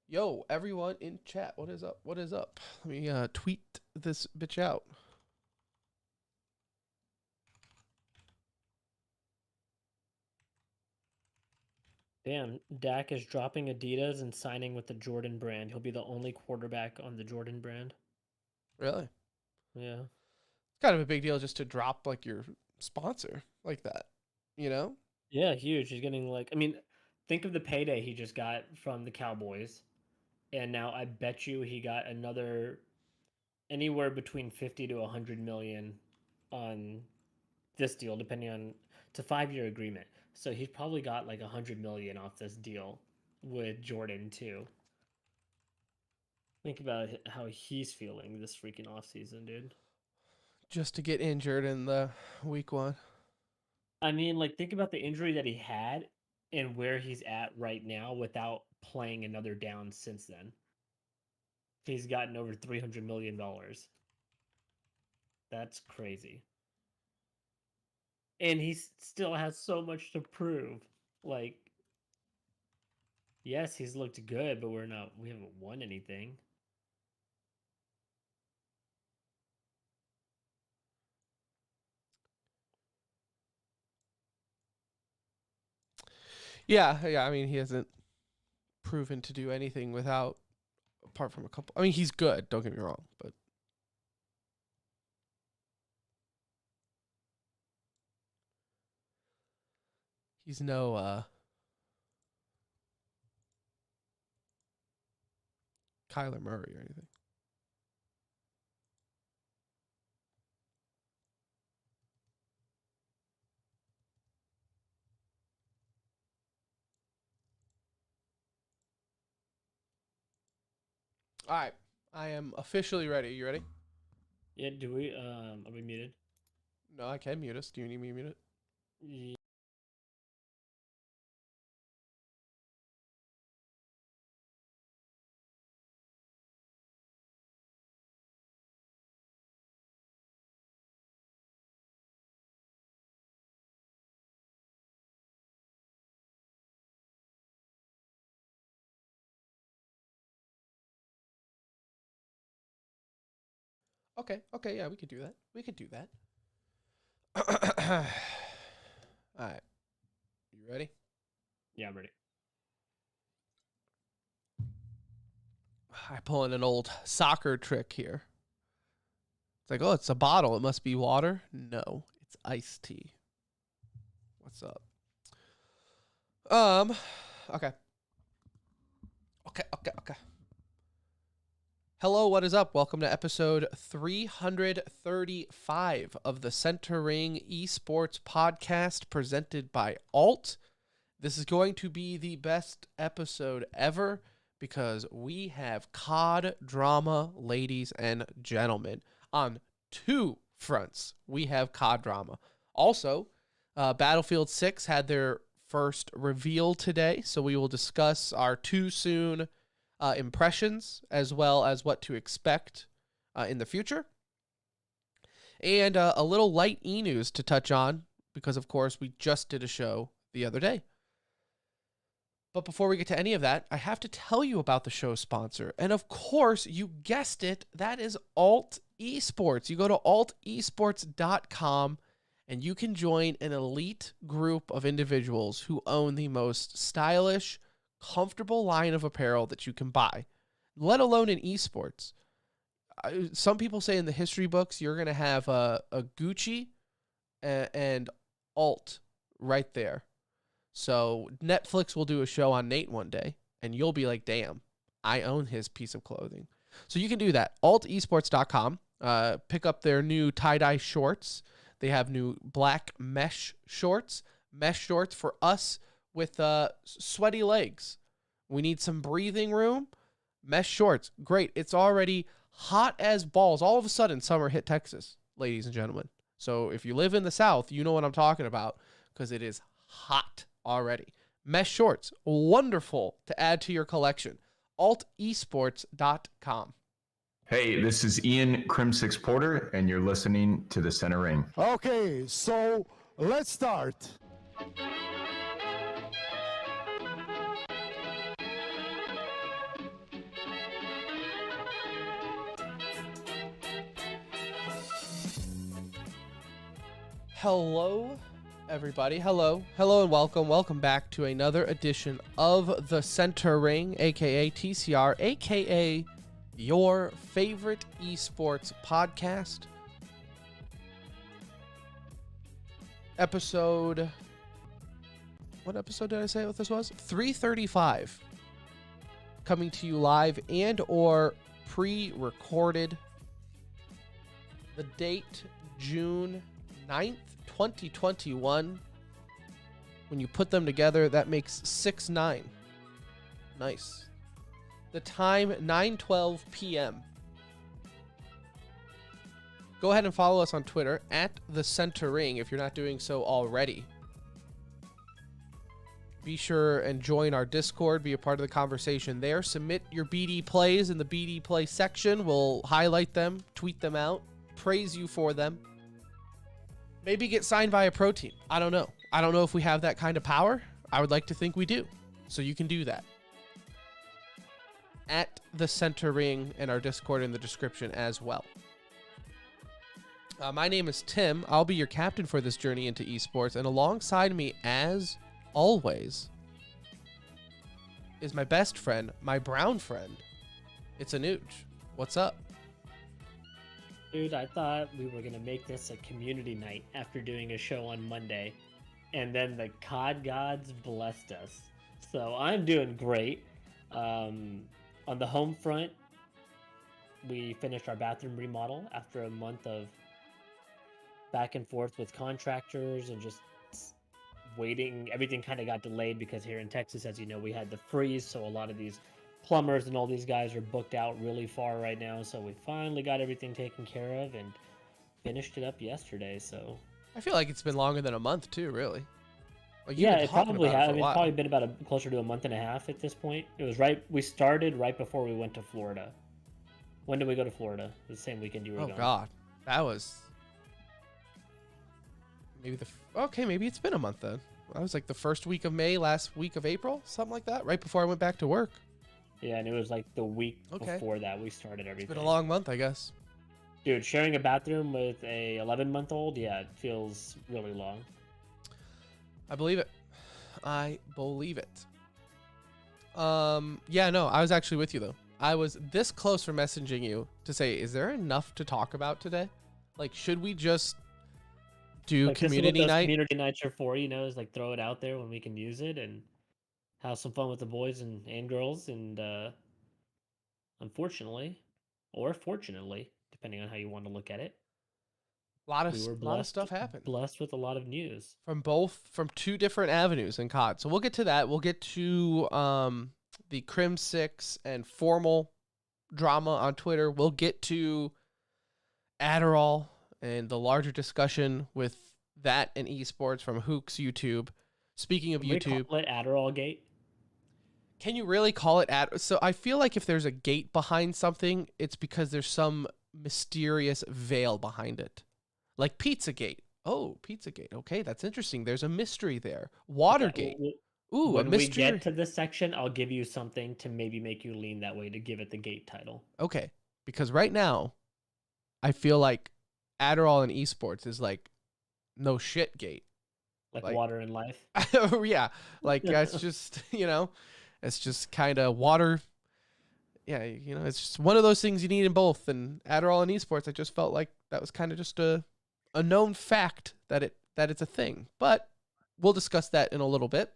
Yo, everyone in chat, what is up? What is up? Let me tweet this bitch out. Damn, Dak is dropping Adidas and signing with the Jordan brand. He'll be the only quarterback on the Jordan brand. Really? Yeah. It's kind of a big deal just to drop like your sponsor like that, you know? Yeah, huge. He's getting think of the payday he just got from the Cowboys. And now I bet you he got another anywhere between 50 to 100 million on this deal, depending on it's a 5-year agreement. So he's probably got like 100 million off this deal with Jordan too. Think about how he's feeling this freaking offseason, dude. Just to get injured in the week one. I mean, like, think about the injury that he had and where he's at right now without playing another down since then. He's gotten over $300 million. That's crazy. And he still has so much to prove. Like, yes, he's looked good, but we haven't won anything. Yeah. I mean, he hasn't proven to do anything without, apart from a couple. I mean, he's good. Don't get me wrong, but he's no Kyler Murray or anything. All right, I am officially ready. You ready? Yeah, are we muted? No, I can mute us. Do you need me to mute it? Yeah. Okay, yeah, we could do that. We could do that. All right, you ready? Yeah, I'm ready. I pull in an old soccer trick here. It's like, oh, it's a bottle. It must be water. No, it's iced tea. What's up? Um, okay. Okay. Hello, what is up? Welcome to episode 335 of the Center Ring Esports podcast presented by Alt. This is going to be the best episode ever because we have COD drama, ladies and gentlemen, on two fronts. We have COD drama. Also, Battlefield 6 had their first reveal today, so we will discuss our too soon impressions as well as what to expect in the future. And a little light e-news to touch on because, of course, we just did a show the other day. But before we get to any of that, I have to tell you about the show sponsor. And of course, you guessed it, that is Alt Esports. You go to altesports.com and you can join an elite group of individuals who own the most stylish, comfortable line of apparel that you can buy, let alone in esports. Some people say in the history books, you're going to have a Gucci and Alt right there. So Netflix will do a show on Nate one day, and you'll be like, damn, I own his piece of clothing. So you can do that. altesports.com. Pick up their new tie-dye shorts. They have new black mesh shorts for us with sweaty legs. We need some breathing room. Mesh shorts, great. It's already hot as balls. All of a sudden, summer hit Texas, ladies and gentlemen. So if you live in the South, you know what I'm talking about because it is hot already. Mesh shorts, wonderful to add to your collection. altesports.com. Hey, this is Ian Crim6 Porter, and you're listening to The Center Ring. Okay, so let's start. Hello, everybody. Hello, and welcome. Welcome back to another edition of the Center Ring, aka TCR, aka your favorite esports podcast. What episode did I say what this was? 335. Coming to you live and or pre-recorded. The date, June 9th, 2021. When you put them together, that makes 6/9. Nice. The time, 9:12 p.m. Go ahead and follow us on Twitter at The Center Ring if you're not doing so already. Be sure and join our Discord, be a part of the conversation there. Submit your BD plays in the BD play section. We'll highlight them, tweet them out, praise you for them. Maybe get signed by a pro team. I don't know. I don't know if we have that kind of power. I would like to think we do. So you can do that. At The Center Ring and our Discord in the description as well. My name is Tim. I'll be your captain for this journey into esports. And alongside me, as always, is my best friend, my brown friend. It's Anuj. What's up? Dude, I thought we were going to make this a community night after doing a show on Monday. And then the COD gods blessed us. So I'm doing great. On the home front, we finished our bathroom remodel after a month of back and forth with contractors and just waiting. Everything kind of got delayed because here in Texas, as you know, we had the freeze. So a lot of these plumbers and all these guys are booked out really far right now. So we finally got everything taken care of and finished it up yesterday. So I feel like it's been longer than a month too, really. Like yeah, it probably has. I mean, it's probably been about closer to a month and a half at this point. It was right. We started right before we went to Florida. When did we go to Florida? The same weekend you were gone. Oh God, that was maybe maybe it's been a month then. I was like the first week of May, last week of April, something like that, right before I went back to work. Yeah, and it was like the week before that we started everything. It's been a long month, I guess. Dude, sharing a bathroom with a 11-month-old, yeah, it feels really long. I believe it. I believe it. Yeah, no, I was actually with you though. I was this close from messaging you to say, is there enough to talk about today? Like, should we just do like community night? Community nights are for, is like throw it out there when we can use it and have some fun with the boys and girls. And unfortunately, or fortunately, depending on how you want to look at it, A lot of stuff happened. Blessed with a lot of news from two different avenues in COD. So we'll get to that. We'll get to the Crim 6 and formal drama on Twitter. We'll get to Adderall and the larger discussion with that and esports from Hook's YouTube. Speaking of YouTube, we call it Adderall Gate. Can you really call it So I feel like if there's a gate behind something, it's because there's some mysterious veil behind it. Like Pizzagate. Oh, Pizzagate. Okay, that's interesting. There's a mystery there. Watergate. Ooh, when a mystery. When we get to this section, I'll give you something to maybe make you lean that way to give it the gate title. Okay, because right now, I feel like Adderall and Esports is like no shit gate. Like water in life? Yeah, like it's just, it's just kind of water. Yeah, it's just one of those things you need in both. And Adderall and Esports, I just felt like that was kind of just a known fact that it's a thing. But we'll discuss that in a little bit.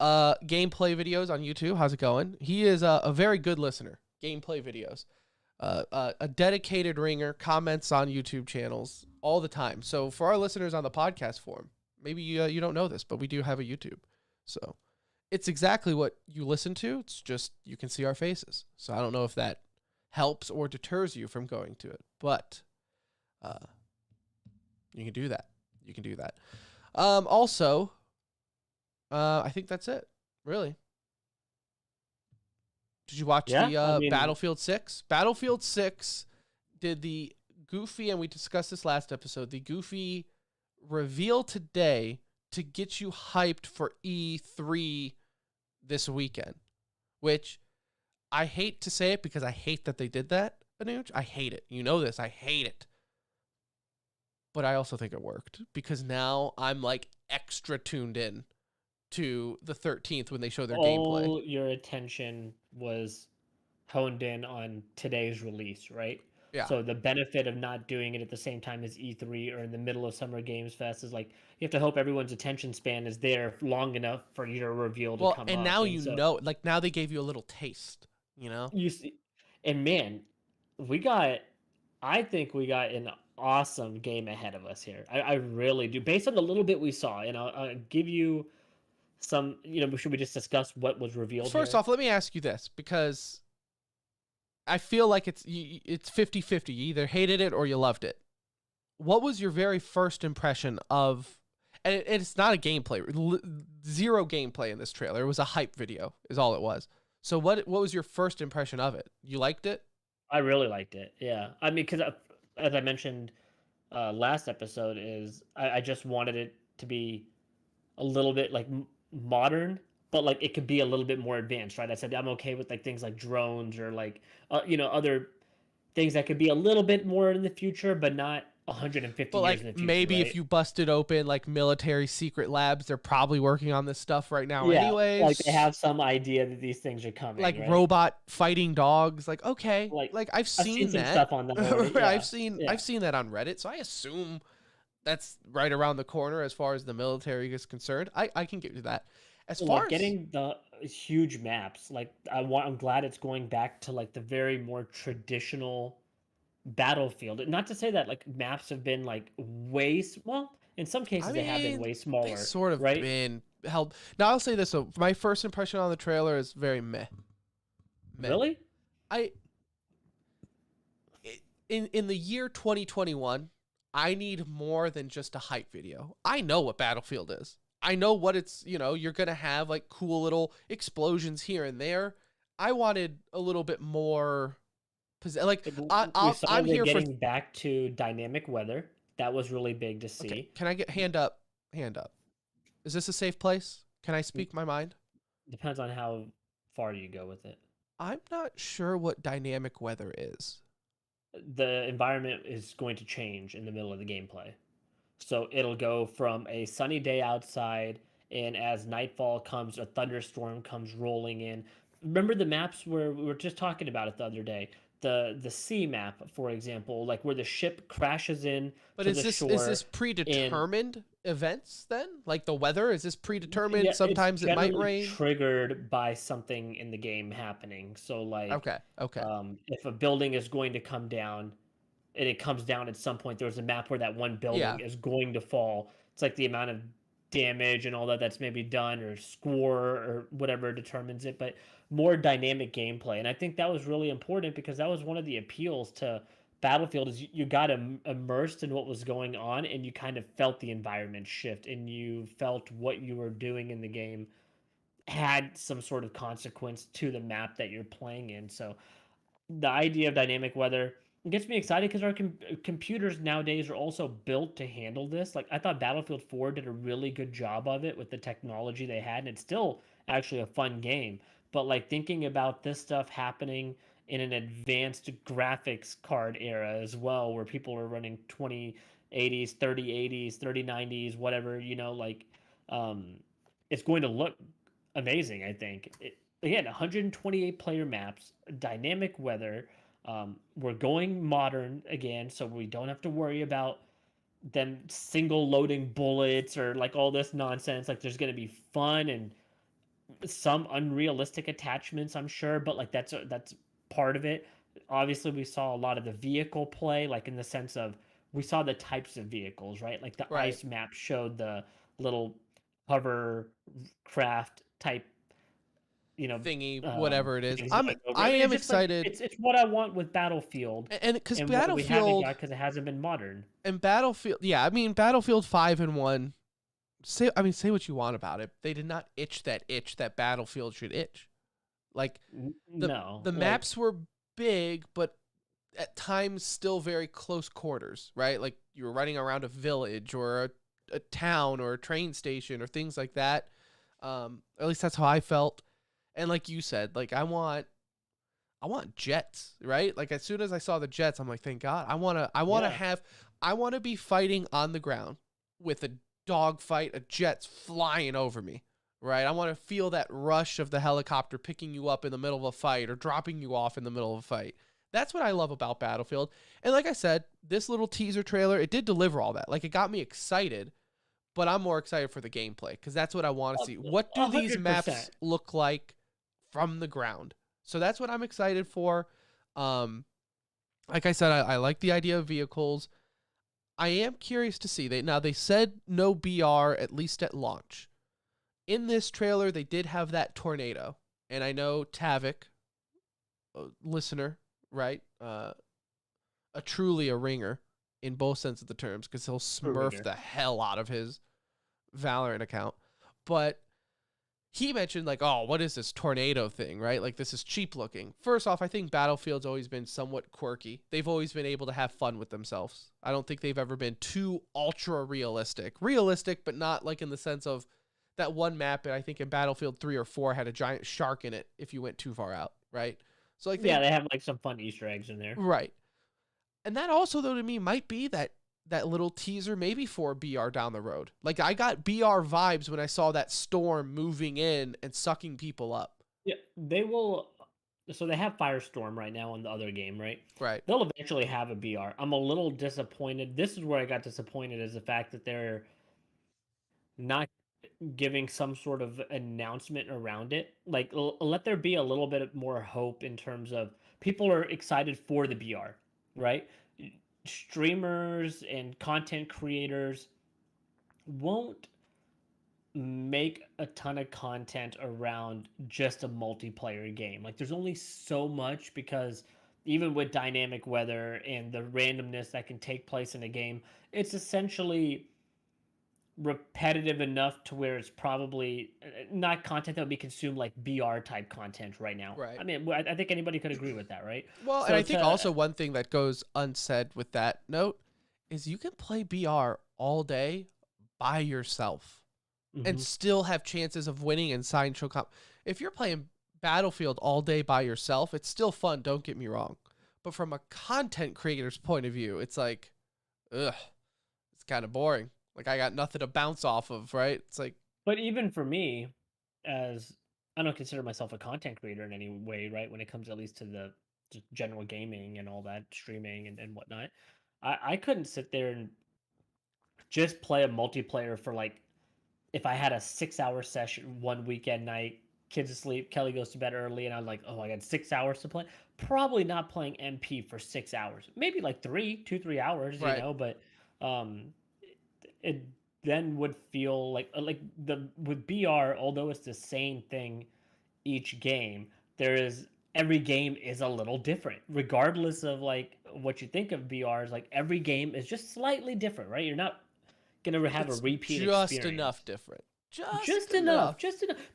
Gameplay videos on YouTube. How's it going? He is a very good listener. Gameplay videos. A dedicated ringer, comments on YouTube channels all the time. So for our listeners on the podcast form, maybe you don't know this, but we do have a YouTube. So it's exactly what you listen to. It's just you can see our faces. So I don't know if that helps or deters you from going to it, but you can do that. You can do that. Also, I think that's it, really. Did you watch Battlefield 6? Battlefield 6 did the goofy, and we discussed this last episode, the goofy reveal today to get you hyped for E3 this weekend, which I hate to say it because I hate that they did that, Anuj. I hate it. You know this. I hate it. but I also think it worked because now I'm like extra tuned in to the 13th when they show their gameplay. All your attention was honed in on today's release, right? Yeah. So the benefit of not doing it at the same time as E3 or in the middle of Summer Games Fest is like you have to hope everyone's attention span is there long enough for your reveal to Well, come and up. now And so like now they gave you a little taste, you know? you see, and man, I think we got an awesome game ahead of us here. I really do. Based on the little bit we saw, and I'll give you some, should we just discuss what was revealed First here? off, let me ask you this because I feel like it's 50-50. You either hated it or you loved it. What was your very first impression of, and it's not a gameplay, zero gameplay in this trailer. It was a hype video is all it was. So what was your first impression of it? You liked it? I really liked it. Yeah. I mean, because as I mentioned last episode, I just wanted it to be a little bit like modern, but like it could be a little bit more advanced, right? I said I'm okay with like things like drones or like other things that could be a little bit more in the future, but not 150 But years like in the future. maybe right? if you busted open like military secret labs, they're probably working on this stuff right now yeah, anyways. like they have some idea that these things are coming. Like right? robot fighting dogs. Like, okay. Like I've seen some that. stuff on that already, yeah. I've seen that on Reddit, so I assume that's right around the corner as far as the military is concerned. I can get to that. As far as getting the huge maps, like I'm glad it's going back to like the very more traditional Battlefield. Not to say that like maps have been like well, in some cases they have been way smaller. They sort of right? been held. Now I'll say this. So my first impression on the trailer is very meh. Really? In the year 2021, I need more than just a hype video. I know what Battlefield is. I know what it's, you're going to have like cool little explosions here and there. I wanted a little bit more, like I'm here for getting back to dynamic weather. That was really big to see. Okay. Can I get hand up? Is this a safe place? Can I speak my mind? Depends on how far you go with it. I'm not sure what dynamic weather is. The environment is going to change in the middle of the gameplay. So it'll go from a sunny day outside, and as nightfall comes, a thunderstorm comes rolling in. Remember the maps where we were just talking about it the other day? The sea map, for example, like where the ship crashes in. But is this predetermined events then? Like the weather, is this predetermined? Yeah, Sometimes it might rain. Triggered by something in the game happening. So like, okay. If a building is going to come down, and it comes down at some point, there's a map where that one building is going to fall. It's like the amount of damage and all that's maybe done, or score, or whatever determines it. But more dynamic gameplay, and I think that was really important because that was one of the appeals to Battlefield is you got immersed in what was going on, and you kind of felt the environment shift, and you felt what you were doing in the game had some sort of consequence to the map that you're playing in. So the idea of dynamic weather gets me excited because our computers nowadays are also built to handle this. Like I thought Battlefield 4 did a really good job of it with the technology they had, and it's still actually a fun game. But like thinking about this stuff happening in an advanced graphics card era as well, where people are running 2080s, 3080s, 3090s, whatever, it's going to look amazing, I think. Again, 128 player maps, dynamic weather. We're going modern again, so we don't have to worry about them single loading bullets or like all this nonsense. Like there's going to be fun and some unrealistic attachments, I'm sure, but like that's part of it. Obviously, we saw a lot of the vehicle play, like in the sense of we saw the types of vehicles, right? Like the ice map showed the little hovercraft type, thingy, whatever it is. I am excited. Like, it's what I want with Battlefield, and because Battlefield we haven't got because it hasn't been modern. And Battlefield, Battlefield 5 and 1. Say what you want about it. They did not itch that Battlefield should itch. Like the maps were big, but at times still very close quarters, right? Like you were running around a village or a town or a train station or things like that. At least that's how I felt. And like you said, like I want jets, right? Like as soon as I saw the jets, I'm like, thank God. I want to have I want to be fighting on the ground with a dogfight, a jet's flying over me, right? I want to feel that rush of the helicopter picking you up in the middle of a fight or dropping you off in the middle of a fight. That's what I love about Battlefield. And like I said, this little teaser trailer, it did deliver all that. Like, it got me excited, but I'm more excited for the gameplay because that's what I want to see. What do these 100%. maps look like from the ground? So that's what I'm excited for. Like I said, I like the idea of vehicles. I am curious to see. They said no BR, at least at launch. In this trailer, they did have that tornado. And I know Tavik, a listener, right? Truly a ringer in both sense of the terms, because he'll smurf the hell out of his Valorant account. But he mentioned, like, oh, what is this tornado thing, right? Like, this is cheap looking. First off, I think Battlefield's always been somewhat quirky. They've always been able to have fun with themselves. I don't think they've ever been too ultra realistic. Realistic, but not like in the sense of that one map, I think in Battlefield 3 or 4 had a giant shark in it if you went too far out, right? So like, they have like some fun Easter eggs in there. Right. And that also, though, to me, might be that little teaser maybe for BR down the road. Like, I got BR vibes when I saw that storm moving in and sucking people up. Yeah, they will. So they have Firestorm right now in the other game, right? Right. They'll eventually have a BR. I'm a little disappointed. This is where I got disappointed, is the fact that they're not giving some sort of announcement around it. Like, let there be a little bit more hope in terms of people are excited for the BR, right? Streamers and content creators won't make a ton of content around just a multiplayer game. Like, there's only so much, because even with dynamic weather and the randomness that can take place in a game, it's essentially repetitive enough to where it's probably not content that would be consumed like BR type content right now. Right. I mean, I think anybody could agree with that, right? Well, So and I think also one thing that goes unsaid with that note is you can play BR all day by yourself and still have chances of winning and sideshow comp. If you're playing Battlefield all day by yourself, it's still fun, don't get me wrong. But from a content creator's point of view, it's like, ugh, it's kind of boring. Like, I got nothing to bounce off of, right? It's like... But even for me, as I don't consider myself a content creator in any way, right? When it comes at least to the just general gaming and all that, streaming and whatnot, I couldn't sit there and just play a multiplayer for, like, if I had a 6-hour session one weekend night, kids asleep, Kelly goes to bed early, and I'm like, oh, I got 6 hours to play. Probably not playing MP for 6 hours. Maybe like 3 hours, Right. you know, but it then would feel like with BR, although it's the same thing each game, every game is a little different, regardless of like what you think of BRs. Like, every game is just slightly different, right? You're not gonna have a repeat just experience. enough different. Just enough.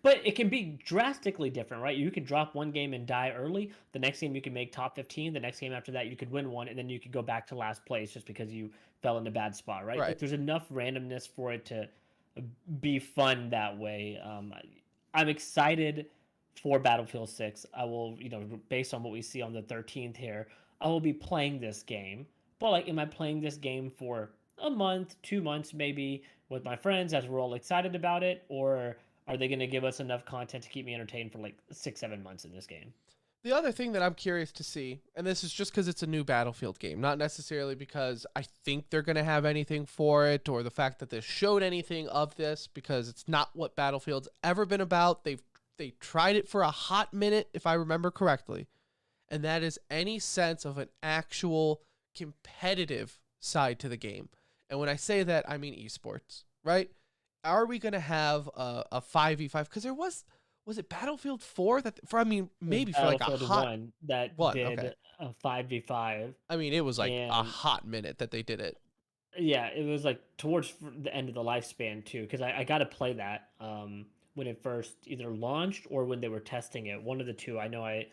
But it can be drastically different, right? You could drop one game and die early. The next game you can make top 15. The next game after that you could win one, and then you could go back to last place just because you fell in a bad spot, right? Like, there's enough randomness for it to be fun that way. I'm excited for Battlefield 6. I will, based on what we see on the 13th here, I will be playing this game. But, like, am I playing this game for a month, 2 months maybe, with my friends as we're all excited about it? Or are they going to give us enough content to keep me entertained for like 6-7 months in this game? The other thing that I'm curious to see, and this is just because it's a new Battlefield game, not necessarily because I think they're going to have anything for it or the fact that they showed anything of this, because it's not what Battlefield's ever been about. They tried it for a hot minute, if I remember correctly, and that is any sense of an actual competitive side to the game. And when I say that, I mean esports, right? Are we going to have a 5v5? Because there was it Battlefield 4 maybe for like a hot 1 that did a 5v5. I mean, it was like a hot minute that they did it. Yeah, it was like towards the end of the lifespan too, because I got to play that when it first either launched or when they were testing it. One of the two. I know I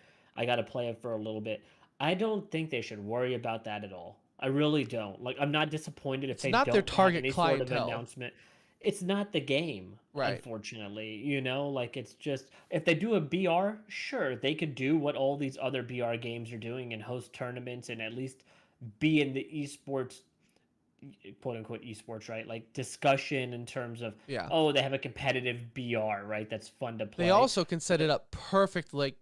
got to play it for a little bit. I don't think they should worry about that at all. I really don't. Like, I'm not disappointed if they don't have any sort of announcement. It's not the game, right? Unfortunately, like, it's just, if they do a BR, sure, they could do what all these other BR games are doing and host tournaments and at least be in the esports quote unquote esports, right? Like discussion in terms of, Yeah. oh, they have a competitive BR, right? That's fun to play. They also can set it up perfect, like,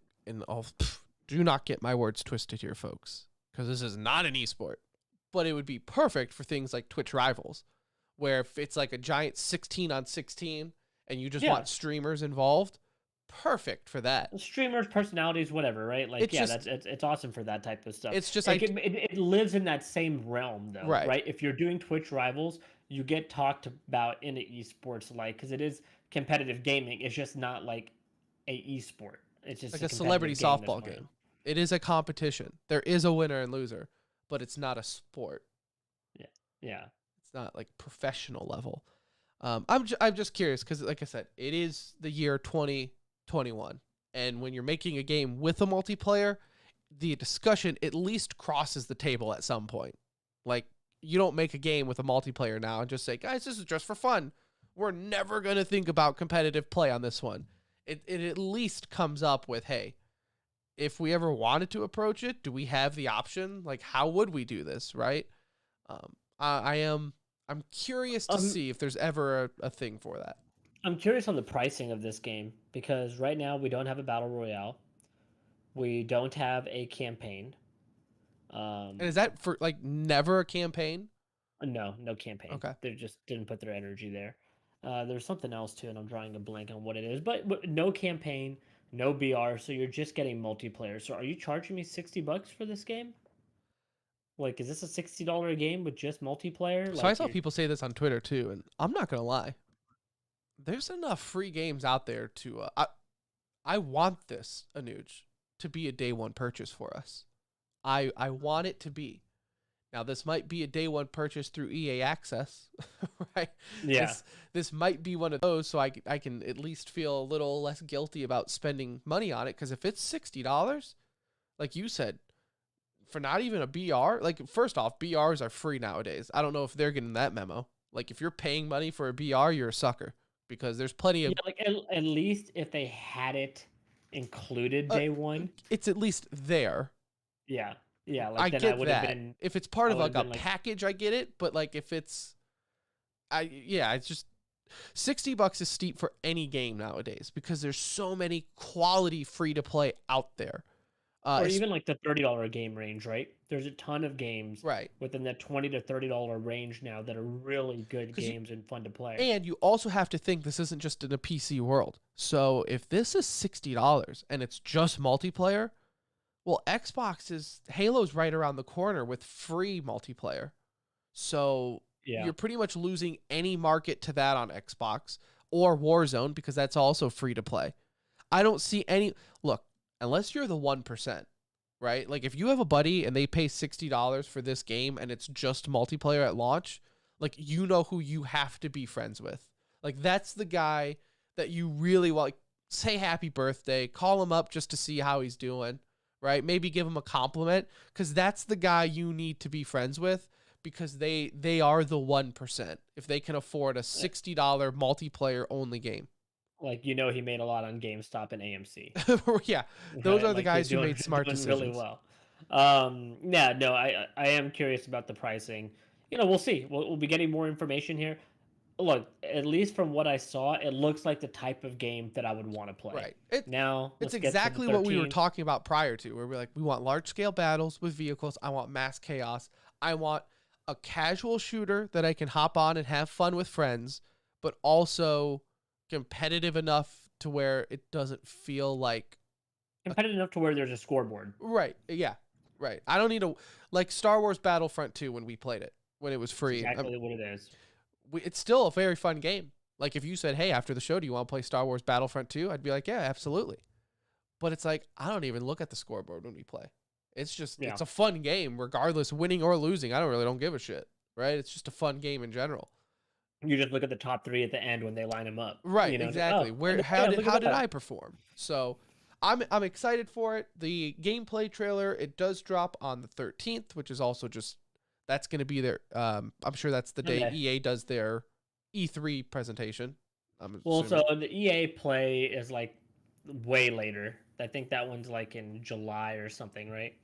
do not get my words twisted here, folks, because this is not an esport, but it would be perfect for things like Twitch Rivals, where if it's like a giant 16 on 16 and you just want streamers involved, perfect for that. Streamers, personalities, whatever, right? Like, It's just, it's awesome for that type of stuff. It's just like it lives in that same realm, though, right? If you're doing Twitch Rivals, you get talked about in an esports, like, because it is competitive gaming. It's just not like a esport. It's just like a celebrity softball game. It is a competition. There is a winner and loser, but it's not a sport. Yeah. It's not like professional level. I'm just curious because, like I said, it is the year 2021, and when you're making a game with a multiplayer, the discussion at least crosses the table at some point. Like, you don't make a game with a multiplayer now and just say, guys, this is just for fun. We're never gonna think about competitive play on this one. It at least comes up with, hey, if we ever wanted to approach it, do we have the option? Like, how would we do this, right? I'm curious to see if there's ever a thing for that. I'm curious on the pricing of this game because right now we don't have a battle royale. We don't have a campaign. And is that for like never a campaign? No campaign. Okay. They just didn't put their energy there. There's something else too, and I'm drawing a blank on what it is. But no campaign, no BR, so you're just getting multiplayer. So are you charging me $60 for this game? Like, is this a $60 game with just multiplayer? So I saw people say this on Twitter too, and I'm not gonna lie. There's enough free games out there to. I want this, Anuj, to be a day one purchase for us. I want it to be. Now, this might be a day one purchase through EA Access, right? Yeah. This might be one of those, so I can at least feel a little less guilty about spending money on it. Because if it's $60, like you said, for not even a BR, like, first off, BRs are free nowadays. I don't know if they're getting that memo. Like, if you're paying money for a BR, you're a sucker. Because there's plenty of... Yeah, like, at least if they had it included day one. It's at least there. Yeah. Yeah, like, I get that. If it's part of like a package, I get it. But like if it's, it's just $60 is steep for any game nowadays because there's so many quality free to play out there. Or even like the $30 game range, right? There's a ton of games within that $20 to $30 range now that are really good games and fun to play. And you also have to think this isn't just in a PC world. So if this is $60 and it's just multiplayer. Well, Halo's right around the corner with free multiplayer. So you're pretty much losing any market to that on Xbox or Warzone because that's also free to play. I don't see any... Look, unless you're the 1%, right? Like, if you have a buddy and they pay $60 for this game and it's just multiplayer at launch, like, you know who you have to be friends with. Like, that's the guy that you really want. Like, say happy birthday, call him up just to see how he's doing. Right? Maybe give him a compliment because that's the guy you need to be friends with because they are the 1% if they can afford a $60 multiplayer only game. Like, you know, he made a lot on GameStop and AMC. Yeah. Those are the guys who made smart decisions. Really well. No, I am curious about the pricing. You know, we'll see. We'll be getting more information here. Look, at least from what I saw, it looks like the type of game that I would want to play. Right. It's exactly what we were talking about prior to, where we're like, we want large-scale battles with vehicles. I want mass chaos. I want a casual shooter that I can hop on and have fun with friends, but also competitive enough to where it doesn't feel like... Competitive enough to where there's a scoreboard. Right. Yeah. Right. I don't need like Star Wars Battlefront 2 when we played it, when it was free. That's exactly what it is. It's still a very fun game. Like, if you said, hey, after the show, do you want to play Star Wars Battlefront 2? I'd be like, yeah, absolutely. But it's like, I don't even look at the scoreboard when we play. It's just, it's a fun game, regardless, winning or losing. I don't give a shit, right? It's just a fun game in general. You just look at the top three at the end when they line them up. Right, exactly. How did I perform? So I'm excited for it. The gameplay trailer, it does drop on the 13th, which is also just... That's going to be their, I'm sure that's the day EA does their E3 presentation. So the EA Play is like way later. I think that one's like in July or something, right?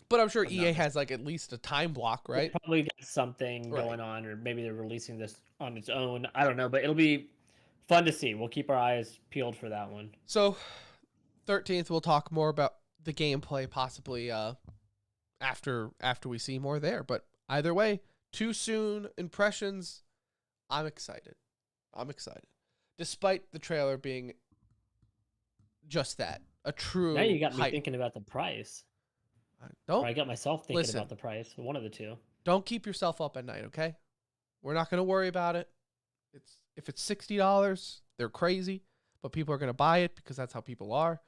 But I'm sure I'm EA not has like at least a time block, They right? probably got something Right. going on, or maybe they're releasing this on its own. I don't know, but it'll be fun to see. We'll keep our eyes peeled for that one. So 13th, we'll talk more about the gameplay possibly after we see more there. But either way, too soon impressions. I'm excited. Despite the trailer being just that, a true Now you got me hype. thinking about the price. Don't Or I got myself thinking listen. about the price. One of the two. Don't keep yourself up at night, okay? We're not going to worry about it. If it's $60, they're crazy, but people are going to buy it because that's how people are.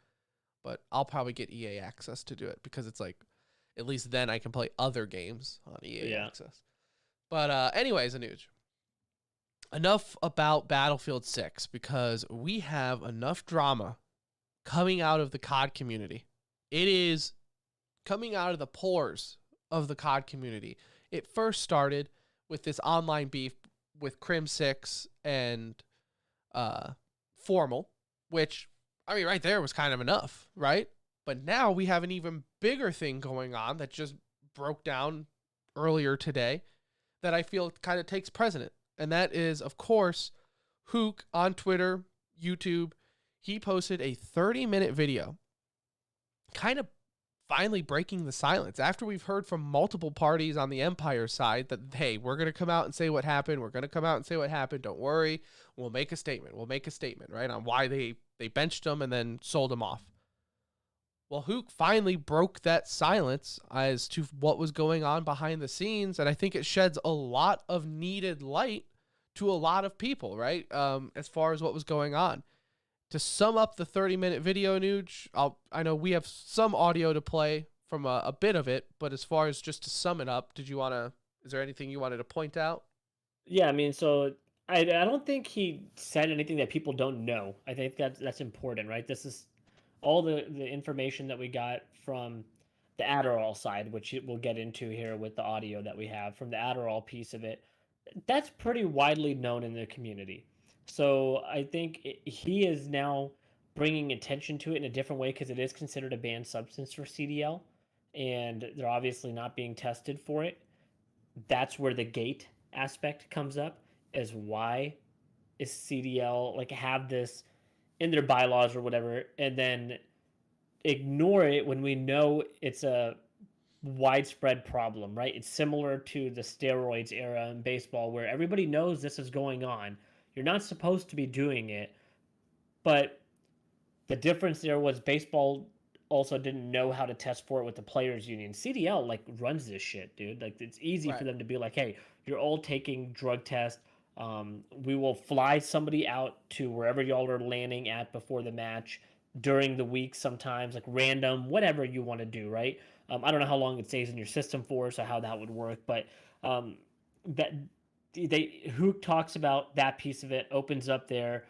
But I'll probably get EA access to do it because it's like, at least then I can play other games on EA access. But anyways, Anuj, enough about Battlefield 6 because we have enough drama coming out of the COD community. It is coming out of the pores of the COD community. It first started with this online beef with Crim6 and Formal, which, I mean, right there was kind of enough, right? But now we have an even bigger thing going on that just broke down earlier today that I feel kind of takes precedent. And that is, of course, Hook on Twitter, YouTube. He posted a 30-minute video kind of finally breaking the silence after we've heard from multiple parties on the Empire side that, hey, we're going to come out and say what happened. Don't worry. We'll make a statement, right, on why they benched him and then sold him off. Well, Hook finally broke that silence as to what was going on behind the scenes, and I think it sheds a lot of needed light to a lot of people, right, as far as what was going on. To sum up the 30-minute video, Nuge, I know we have some audio to play from a bit of it, but as far as just to sum it up, is there anything you wanted to point out? Yeah, I mean, so I don't think he said anything that people don't know. I think that's important, right? This is all the information that we got from the Adderall side, which we'll get into here with the audio that we have from the Adderall piece of it. That's pretty widely known in the community. So I think he is now bringing attention to it in a different way because it is considered a banned substance for CDL, and they're obviously not being tested for it. That's where the gate aspect comes up, is why is CDL like have this in their bylaws or whatever, and then ignore it when we know it's a widespread problem, right? It's similar to the steroids era in baseball where everybody knows this is going on. You're not supposed to be doing it, but the difference there was baseball also didn't know how to test for it with the players union. CDL like runs this shit, dude. Like it's easy for them to be like, hey, you're all taking drug tests. We will fly somebody out to wherever y'all are landing at before the match during the week sometimes, like random, whatever you want to do, right? I don't know how long it stays in your system for, so how that would work, but that who talks about that piece of it, opens up there,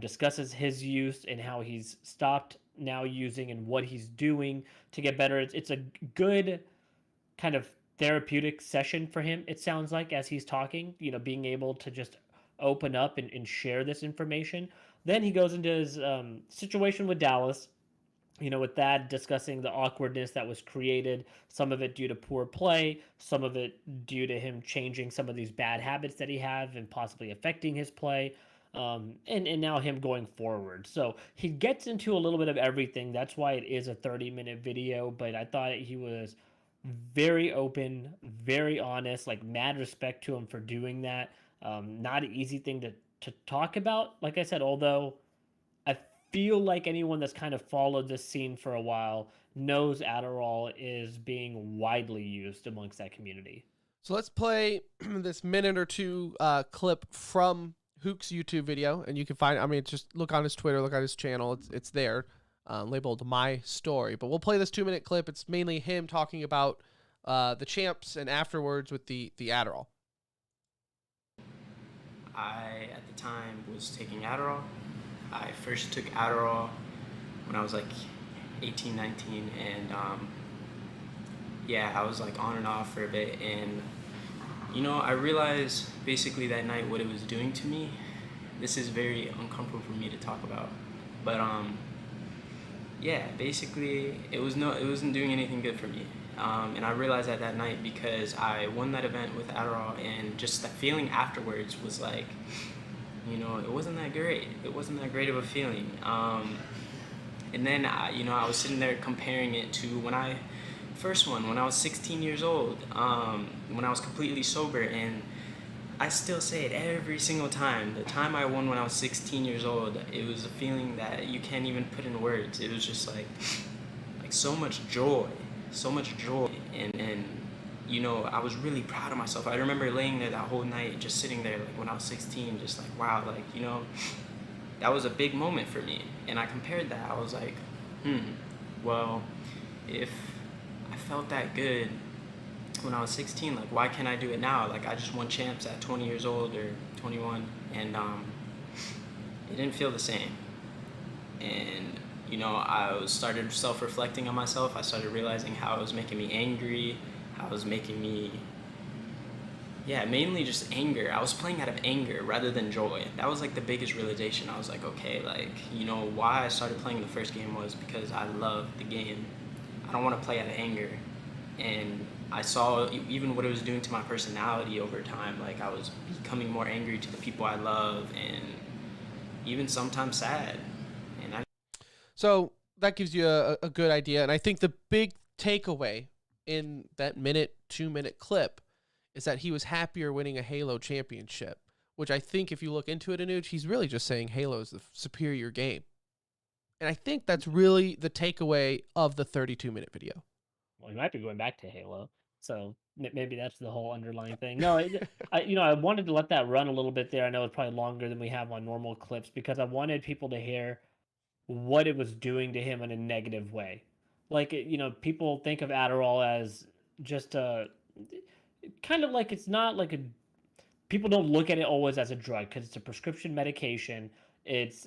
discusses his use and how he's stopped now using and what he's doing to get better. It's a good kind of therapeutic session for him, it sounds like, as he's talking, being able to just open up and share this information. Then he goes into his situation with Dallas, with that discussing the awkwardness that was created, some of it due to poor play, some of it due to him changing some of these bad habits that he has and possibly affecting his play, and now him going forward. So he gets into a little bit of everything. That's why it is a 30-minute video, but I thought he was very open, very honest, like mad respect to him for doing that. Not an easy thing to talk about, like I said, although I feel like anyone that's kind of followed this scene for a while knows Adderall is being widely used amongst that community. So let's play this minute or two clip from Hook's YouTube video, and you can find, just look on his Twitter, look on his channel. It's there, labeled My Story. But we'll play this 2-minute clip. It's mainly him talking about the champs and afterwards with the Adderall. I, at the time, was taking Adderall. I first took Adderall when I was like 18, 19, and I was like on and off for a bit, and I realized basically that night what it was doing to me. This is very uncomfortable for me to talk about, but yeah, basically, it wasn't doing anything good for me. And I realized that night because I won that event with Adderall, and just the feeling afterwards was like, it wasn't that great. It wasn't that great of a feeling. And then, I was sitting there comparing it to when I first won, when I was 16 years old, when I was completely sober. And I still say it every single time. The time I won when I was 16 years old, it was a feeling that you can't even put in words. It was just like so much joy, so much joy. And I was really proud of myself. I remember laying there that whole night, just sitting there, like when I was 16, just like, wow, like, that was a big moment for me. And I compared that. I was like, well, if I felt that good when I was 16, like, why can't I do it now? Like, I just won champs at 20 years old or 21, and it didn't feel the same. And I started self-reflecting on myself. I started realizing how it was making me angry, how it was making me, mainly just anger. I was playing out of anger rather than joy. That was like the biggest realization. I was like, okay, like, why I started playing the first game was because I love the game. I don't want to play out of anger. And I saw even what it was doing to my personality over time. Like, I was becoming more angry to the people I love, and even sometimes sad. And So that gives you a good idea. And I think the big takeaway in that 2-minute clip is that he was happier winning a Halo championship, which I think if you look into it, Anuj, he's really just saying Halo is the superior game. And I think that's really the takeaway of the 32-minute video. Well, he might be going back to Halo, so maybe that's the whole underlying thing. No, I wanted to let that run a little bit there. I know it's probably longer than we have on normal clips because I wanted people to hear what it was doing to him in a negative way. Like, people think of Adderall as just a kind of like it's not like a. People don't look at it always as a drug because it's a prescription medication. It's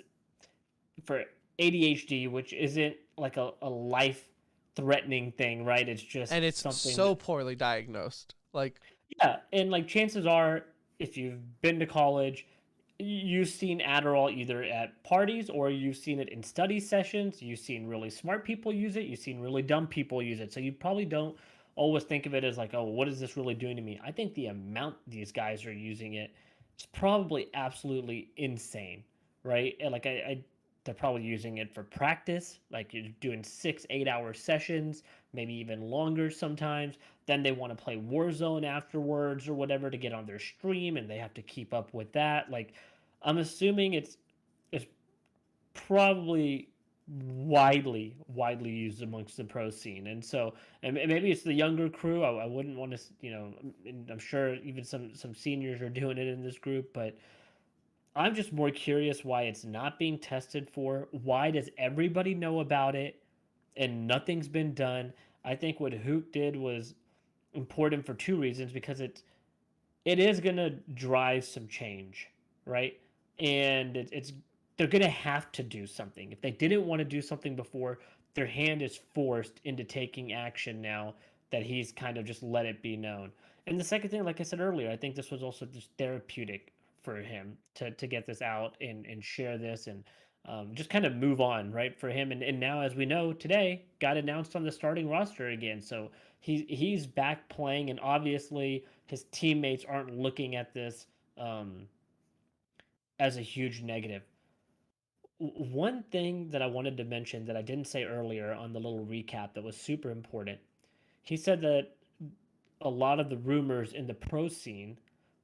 for ADHD, which isn't like a life threatening thing, right? It's just and it's something so poorly diagnosed. Like, yeah, and like chances are, if you've been to college, you've seen Adderall either at parties or you've seen it in study sessions. You've seen really smart people use it. You've seen really dumb people use it. So you probably don't always think of it as like, oh, what is this really doing to me? I think the amount these guys are using it is probably absolutely insane, right? And like they're probably using it for practice, like you're doing 6-8 hour sessions, maybe even longer sometimes. Then they want to play Warzone afterwards or whatever to get on their stream, and they have to keep up with that. Like, I'm assuming it's probably widely used amongst the pro scene, and so and maybe it's the younger crew. I wouldn't want to, and I'm sure even some seniors are doing it in this group, but I'm just more curious why it's not being tested for. Why does everybody know about it and nothing's been done? I think what Hook did was important for two reasons because it is going to drive some change, right? And it's they're going to have to do something. If they didn't want to do something before, their hand is forced into taking action now that he's kind of just let it be known. And the second thing, like I said earlier, I think this was also just therapeutic for him to get this out and share this and just kind of move on, right? For him. And now, as we know today, got announced on the starting roster again. So he's back playing, and obviously his teammates aren't looking at this as a huge negative. One thing that I wanted to mention that I didn't say earlier on the little recap that was super important, he said that a lot of the rumors in the pro scene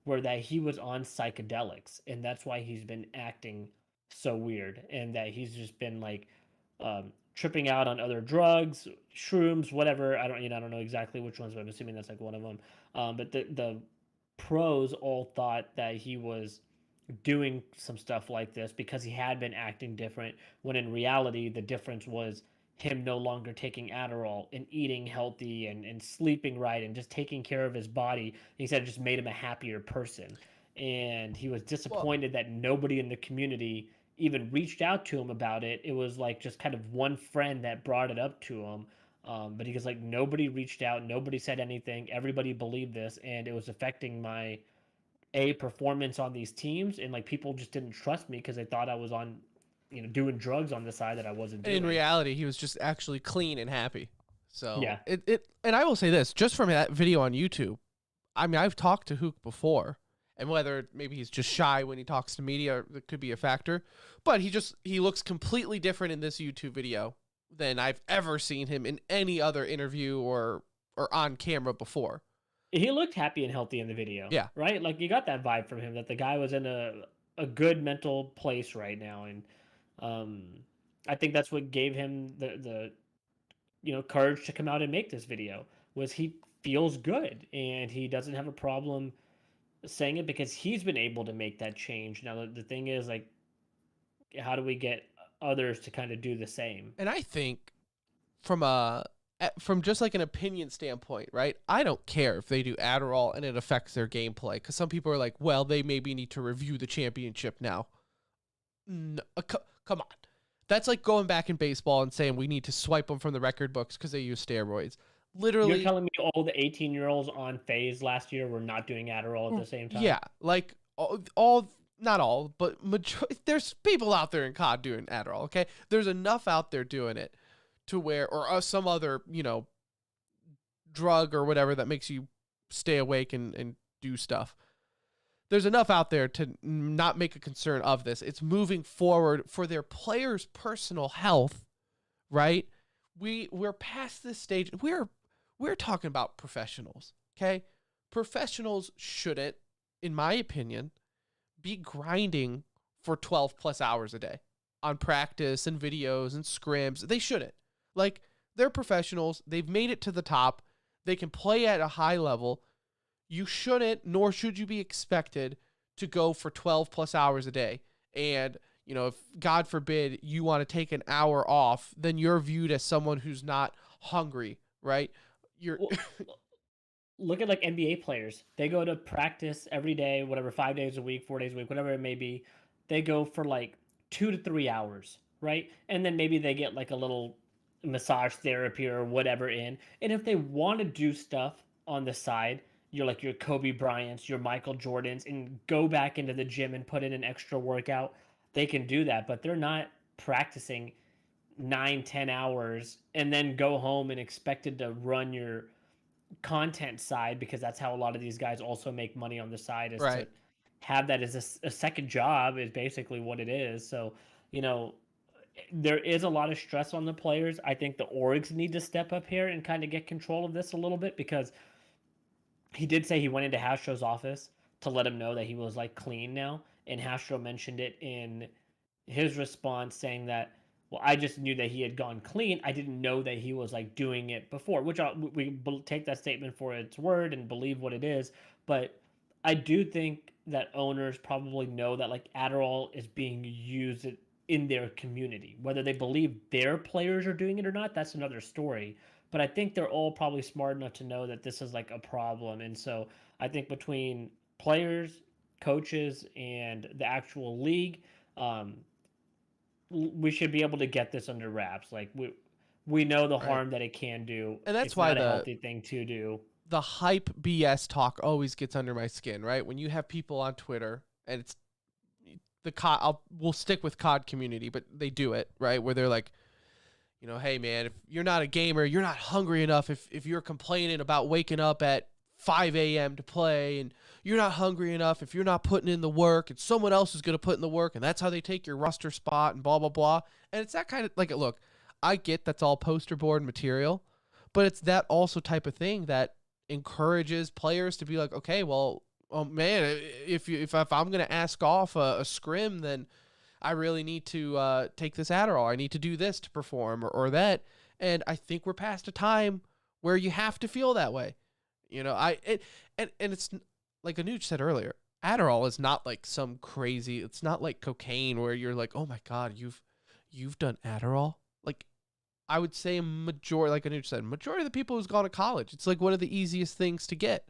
were that he was on psychedelics, and that's why he's been acting so weird, and that he's just been like tripping out on other drugs, shrooms, whatever. I don't know exactly which ones, but I'm assuming that's like one of them. But the pros all thought that he was doing some stuff like this because he had been acting different, when in reality the difference was him no longer taking Adderall and eating healthy and sleeping right and just taking care of his body. He said it just made him a happier person. And he was disappointed that nobody in the community even reached out to him about it. It was like just kind of one friend that brought it up to him. But he was like, nobody reached out, nobody said anything, everybody believed this, and it was affecting my performance on these teams, and like people just didn't trust me because they thought I was on doing drugs on the side that I wasn't And doing. in reality, he was just actually clean and happy. So Yeah. And I will say this, just from that video on YouTube, I mean, I've talked to Hook before, and whether maybe he's just shy when he talks to media, that could be a factor, but he looks completely different in this YouTube video than I've ever seen him in any other interview or on camera before. He looked happy and healthy in the video. Yeah. Right? Like, you got that vibe from him that the guy was in a good mental place right now. And I think that's what gave him the courage to come out and make this video, was he feels good and he doesn't have a problem saying it because he's been able to make that change. Now, the thing is, like, how do we get others to kind of do the same? And I think from just like an opinion standpoint, right? I don't care if they do Adderall and it affects their gameplay, because some people are like, well, they maybe need to review the championship now. No, come on. That's like going back in baseball and saying we need to swipe them from the record books because they use steroids. Literally, You're telling me all the 18-year-olds on phase last year were not doing Adderall at the same time? Yeah, like all not all, but there's people out there in COD doing Adderall, okay? There's enough out there doing it to where, or some other, drug or whatever that makes you stay awake and do stuff. There's enough out there to not make a concern of this. It's moving forward for their players' personal health, right? We're past this stage. We're talking about professionals, okay? Professionals shouldn't, in my opinion, be grinding for 12 plus hours a day on practice and videos and scrims. They shouldn't. Like, they're professionals. They've made it to the top. They can play at a high level. You shouldn't, nor should you be expected to go for 12 plus hours a day. And, if God forbid you want to take an hour off, then you're viewed as someone who's not hungry, right? Look at like NBA players. They go to practice every day, whatever, 5 days a week, 4 days a week, whatever it may be. They go for like 2 to 3 hours, right? And then maybe they get like a little massage therapy or whatever in. And if they want to do stuff on the side, you're like your Kobe Bryant's, your Michael Jordans, and go back into the gym and put in an extra workout, they can do that. But they're not practicing 9-10 hours and then go home and expected to run your content side, because that's how a lot of these guys also make money on the side, is right. to have that as a second job, is basically what it is. So, there is a lot of stress on the players. I think the orgs need to step up here and kind of get control of this a little bit, because he did say he went into Hastro's office to let him know that he was like clean now. And Hastro mentioned it in his response, saying that, well, I just knew that he had gone clean. I didn't know that he was like doing it before, which we take that statement for its word and believe what it is. But I do think that owners probably know that like Adderall is being used in their community. Whether they believe their players are doing it or not, that's another story. But I think they're all probably smart enough to know that this is like a problem. And so I think between players, coaches, and the actual league, we should be able to get this under wraps. Like, we know the harm that it can do, and that's it's why not a healthy thing to do. The hype BS talk always gets under my skin, right? When you have people on Twitter, and it's the COD, we'll stick with COD community, but they do it, right? Where they're like, hey man, if you're not a gamer, you're not hungry enough. If you're complaining about waking up at 5 a.m. to play, and you're not hungry enough, if you're not putting in the work, and someone else is going to put in the work, and that's how they take your roster spot, and blah, blah, blah. And it's that kind of, like, look, I get that's all poster board material, but it's that also type of thing that encourages players to be like, okay, well, oh man, if I'm going to ask off a scrim, then I really need to take this Adderall. I need to do this to perform, or that. And I think we're past a time where you have to feel that way. And it's like Anuj said earlier, Adderall is not like some crazy, it's not like cocaine where you're like, oh my God, you've done Adderall. Like, I would say majority, like Anuj said, majority of the people who's gone to college, it's like one of the easiest things to get.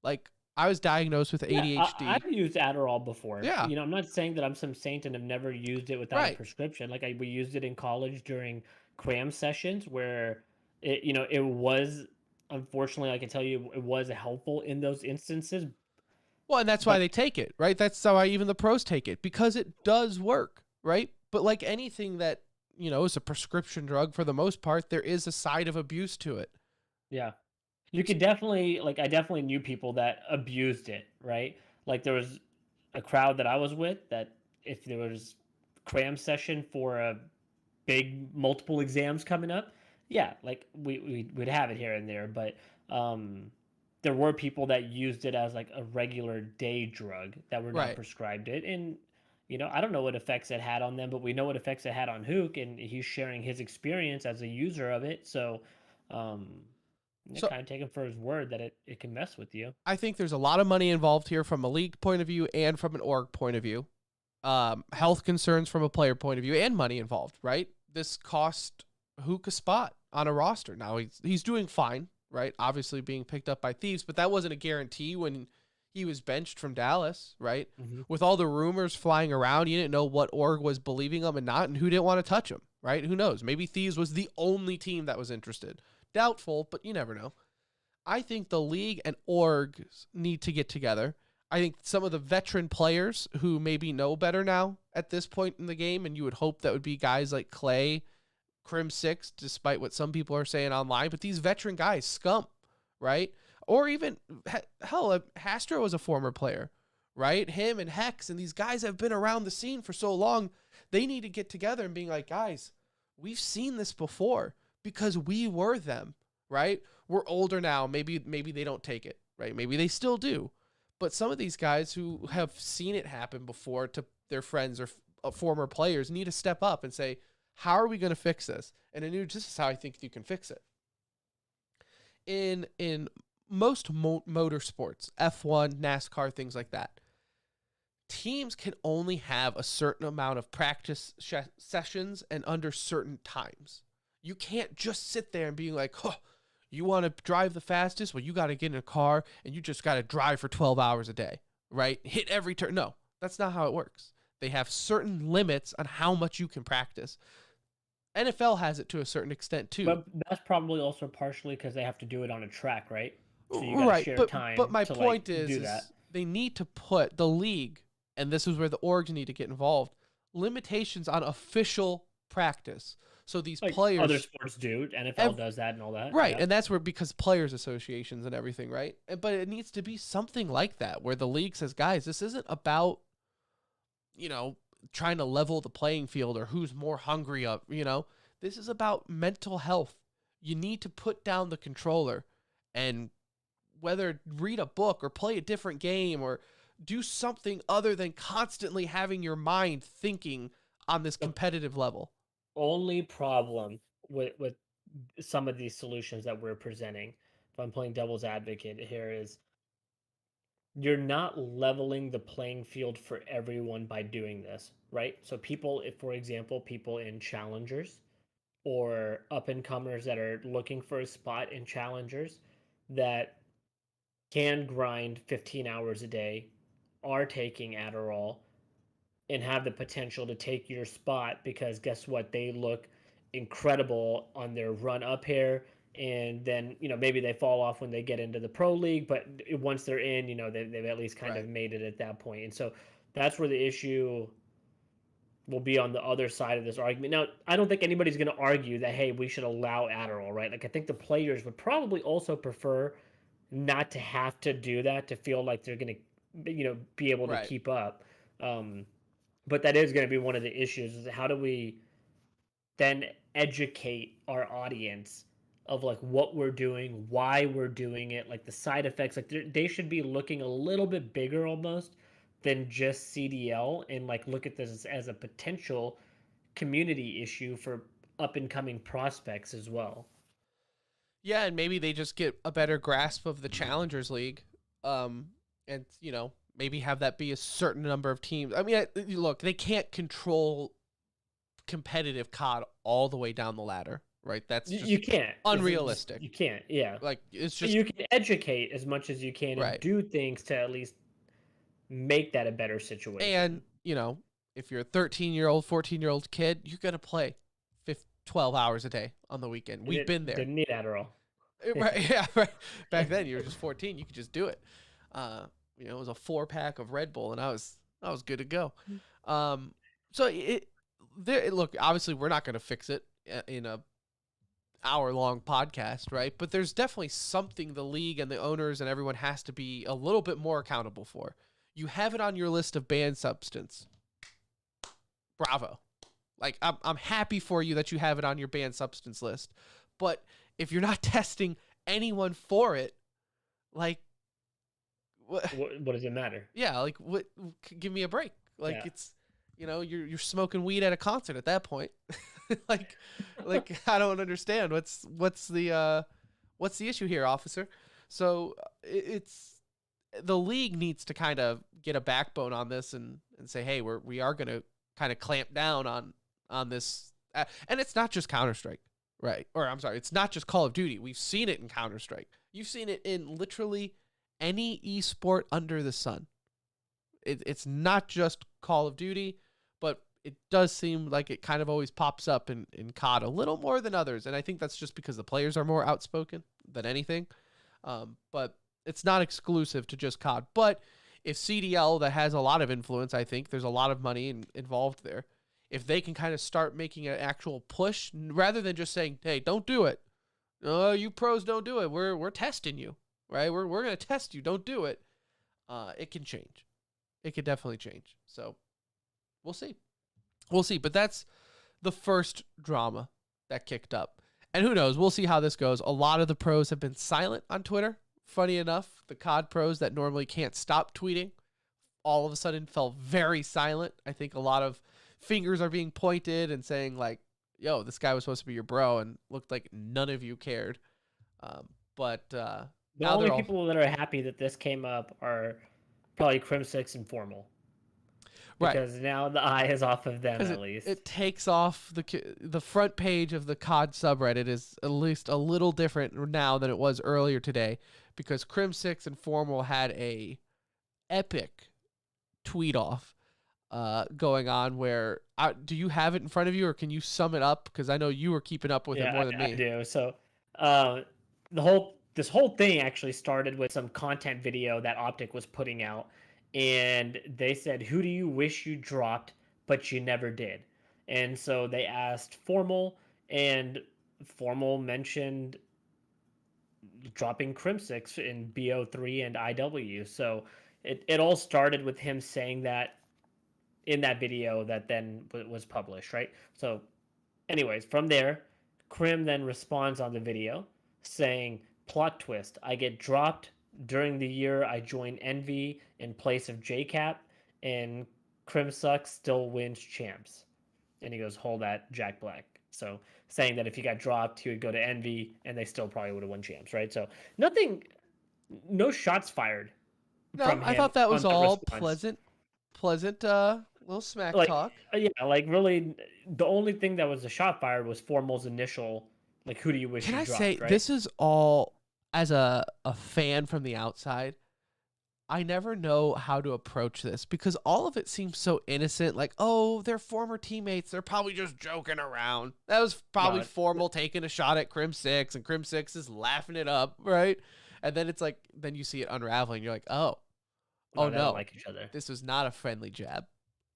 Like, I was diagnosed with ADHD. I've used Adderall before. Yeah. I'm not saying that I'm some saint and have never used it without a prescription. Like, we used it in college during cram sessions where it was, unfortunately, I can tell you, it was helpful in those instances. Well, and that's why they take it, right? That's why even the pros take it, because it does work, right? But like anything that, is a prescription drug, for the most part, there is a side of abuse to it. Yeah. You could definitely I definitely knew people that abused it, right? Like there was a crowd that I was with that if there was cram session for a big multiple exams coming up, yeah, like we would have it here and there, but there were people that used it as like a regular day drug that were not Right. prescribed it, and I don't know what effects it had on them, but we know what effects it had on Hook, and he's sharing his experience as a user of it, so um So kind of take him for his word that it can mess with you. I think there's a lot of money involved here from a league point of view and from an org point of view. Health concerns from a player point of view and money involved, right? This cost Hook a spot on a roster. Now he's doing fine, right? Obviously being picked up by Thieves, but that wasn't a guarantee when he was benched from Dallas, right? Mm-hmm. With all the rumors flying around, you didn't know what org was believing him and not, and who didn't want to touch him, right? Who knows? Maybe Thieves was the only team that was interested. Doubtful, but you never know. I think the league and orgs need to get together. I think some of the veteran players who maybe know better now at this point in the game, and you would hope that would be guys like Clay, Crim6, despite what some people are saying online, but these veteran guys, Scump, right? Or even, hell, Hastro was a former player, right? Him and Hex and these guys have been around the scene for so long. They need to get together and being like, guys, we've seen this before because we were them, right? We're older now. Maybe they don't take it, right? Maybe they still do. But some of these guys who have seen it happen before to their friends or former players need to step up and say, how are we going to fix this? And this is how I think you can fix it. In most motorsports, F1, NASCAR, things like that, teams can only have a certain amount of practice sessions and under certain times. You can't just sit there and be like, oh, you want to drive the fastest? Well, you got to get in a car and you just got to drive for 12 hours a day, right? Hit every turn. No, that's not how it works. They have certain limits on how much you can practice. NFL has it to a certain extent too. But that's probably also partially because they have to do it on a track, right? So you got to share time. But my to, point do is that. they need to put the league, and this is where the orgs need to get involved, limitations on official practice. So these players, other sports do, NFL does that and all that, right? Yeah. And that's where, because players associations and everything, right? But it needs to be something like that where the league says, guys, this isn't about, trying to level the playing field or who's more hungry up. This is about mental health. You need to put down the controller and whether read a book or play a different game or do something other than constantly having your mind thinking on this competitive level. Only problem with some of these solutions that we're presenting, if I'm playing devil's advocate here, is you're not leveling the playing field for everyone by doing this, right? So people, if for example, people in challengers or up and comers that are looking for a spot in challengers that can grind 15 hours a day, are taking Adderall, and have the potential to take your spot because guess what? They look incredible on their run up here. And then, maybe they fall off when they get into the pro league, but once they're in, they've at least kind of made it at that point. And so that's where the issue will be on the other side of this argument. Now, I don't think anybody's going to argue that, hey, we should allow Adderall, right? Like, I think the players would probably also prefer not to have to do that, to feel like they're going to, be able to keep up. But that is going to be one of the issues, is how do we then educate our audience of like what we're doing, why we're doing it, like the side effects. Like they should be looking a little bit bigger almost than just CDL, and like look at this as a potential community issue for up and coming prospects as well. Yeah, and maybe they just get a better grasp of the Challengers League, and maybe have that be a certain number of teams. I mean, look, they can't control competitive COD all the way down the ladder, right? That's just you can't unrealistic. You can't, yeah. Like it's just you can educate as much as you can and do things to at least make that a better situation. And if you're a 13-year-old, 14-year-old kid, you're gonna play 12 hours a day on the weekend. We've been there. Didn't need Adderall. Right? Yeah, right. Back then, you were just 14. You could just do it. It was a 4-pack of Red Bull, and I was good to go. So look, obviously we're not going to fix it in a hour-long podcast, right? But there's definitely something the league and the owners and everyone has to be a little bit more accountable for. You have it on your list of banned substance. Bravo. Like, I'm happy for you that you have it on your banned substance list. But if you're not testing anyone for it, like, what does it matter? Yeah, like, what? Give me a break. Like, Yeah. it's, you're smoking weed at a concert at that point. like I don't understand what's the issue here, officer. So it's the league needs to kind of get a backbone on this and say, hey, we are going to kind of clamp down on this. And it's not just Counter-Strike, right? Or I'm sorry, it's not just Call of Duty. We've seen it in Counter-Strike. You've seen it in literally any esport under the sun. It's not just Call of Duty, but it does seem like it kind of always pops up in COD a little more than others. And I think that's just because the players are more outspoken than anything. But it's not exclusive to just COD. But if CDL, that has a lot of influence, I think there's a lot of money involved there. If they can kind of start making an actual push, rather than just saying, hey, don't do it. Oh, you pros don't do it. We're testing you, right? We're going to test you. Don't do it. It can change. It could definitely change. So we'll see. We'll see. But that's the first drama that kicked up. And who knows? We'll see how this goes. A lot of the pros have been silent on Twitter. Funny enough, the COD pros that normally can't stop tweeting all of a sudden fell very silent. I think a lot of fingers are being pointed and saying, like, yo, this guy was supposed to be your bro, and looked like none of you cared. But the now only people that are happy that this came up are probably Crim6 and Formal. Because now the eye is off of them, at least. It takes off the front page of the COD subreddit is at least a little different now than it was earlier today, because Crim6 and Formal had a epic tweet off going on where do you have it in front of you, or can you sum it up? Because I know you were keeping up with it more than me. I do. So this whole thing actually started with some content video that Optic was putting out. And they said, who do you wish you dropped, but you never did? And so they asked Formal, and Formal mentioned dropping Crim6 in BO3 and IW. So it all started with him saying that in that video that then was published, right? So anyways, from there, Crim then responds on the video saying, plot twist, I get dropped during the year I joined Envy in place of JCap, and Crim Sucks still wins champs. And he goes, hold that, Jack Black. So saying that if he got dropped, he would go to Envy, and they still probably would have won champs, right? So no shots fired. No, I thought that was all pleasant little smack talk. Yeah, like really, the only thing that was a shot fired was Formal's initial, like, who do you wish you dropped, say, right? This is all, as a fan from the outside, I never know how to approach this, because all of it seems so innocent. Like, oh, they're former teammates. They're probably just joking around. That was probably Formal taking a shot at Crim6, and Crim6 is laughing it up, right? And then it's like, then you see it unraveling. You're like, oh they no, don't like each other. This was not a friendly jab.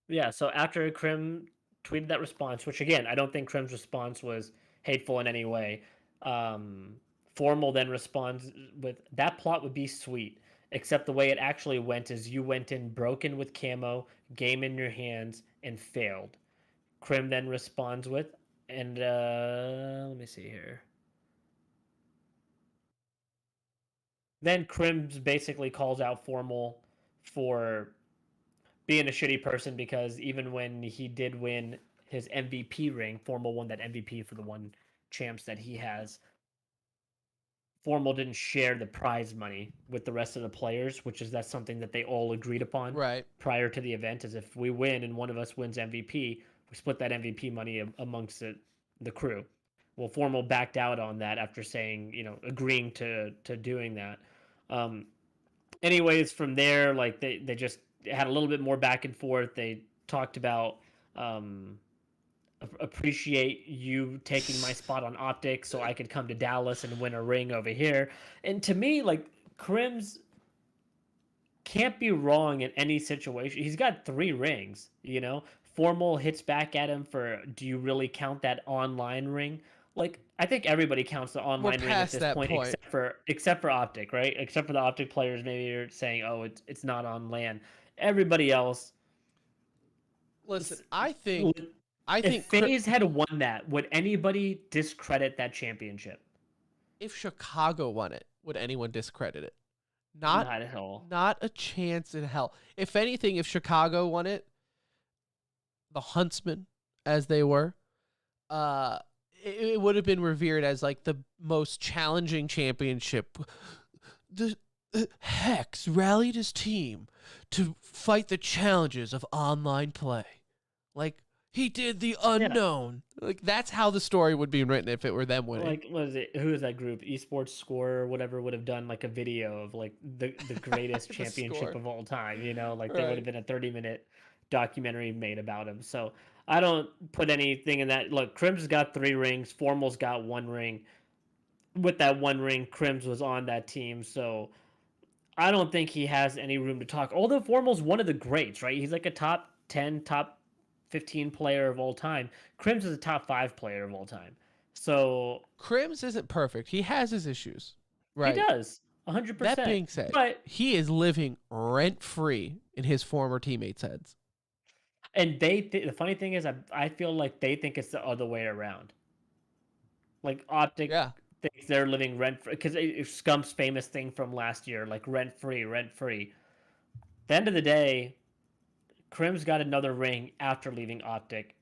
Yeah, so after Crim tweeted that response, which again, I don't think Crim's response was hateful in any way, Formal then responds with, that plot would be sweet, except the way it actually went is you went in broken with camo, game in your hands, and failed. Crim then responds with, and let me see here. Then Crim basically calls out Formal for being a shitty person, because even when he did win his MVP ring, Formal won that MVP for the one champs that he has. Formal didn't share the prize money with the rest of the players, which is that's something that they all agreed upon prior to the event, is if we win and one of us wins MVP, we split that MVP money amongst the crew. Well, Formal backed out on that after saying, agreeing to doing that. Anyways, from there, like they just had a little bit more back and forth. They talked about appreciate you taking my spot on Optic so I could come to Dallas and win a ring over here. And to me, like, Crim's can't be wrong in any situation. He's got 3 rings, Formal hits back at him for, do you really count that online ring? Like, I think everybody counts the We're online ring at past this that point, point. except for Optic, right? Except for the Optic players, maybe you're saying, oh, it's not on LAN. Everybody else, Listen, s- I if think FaZe had won that, would anybody discredit that championship? if Chicago won it, would anyone discredit it? Not Not at all. not a chance in hell. If anything, if Chicago won it, the Huntsmen, as they were, uh, it would have been revered as like the most challenging championship. The Hex rallied his team to fight the challenges of online play. Like, he did the unknown. Like, that's how the story would be written if it were them winning. Like, what is it? Who is that group? Esports Score or whatever would have done like a video of like the greatest The championship score. of all time. You know, like there would Right. have been a 30-minute documentary made about him. So I don't put anything in that. Look, Crim's got 3 rings. Formal's got 1 ring. With that 1 ring, Crims was on that team. So I don't think he has any room to talk. Although Formal's one of the greats, right? He's like a top 10, top 15 player of all time. Crims is a top 5 player of all time. So Crims isn't perfect. He has his issues. Right. he does 100%. That being said, but he is living rent free in his former teammates' heads. and the funny thing is, I feel like they think it's the other way around. Like Optic Yeah. thinks they're living rent free because Scump's famous thing from last year, like rent free, rent free. At the end of the day, Crim's got another ring after leaving Optic.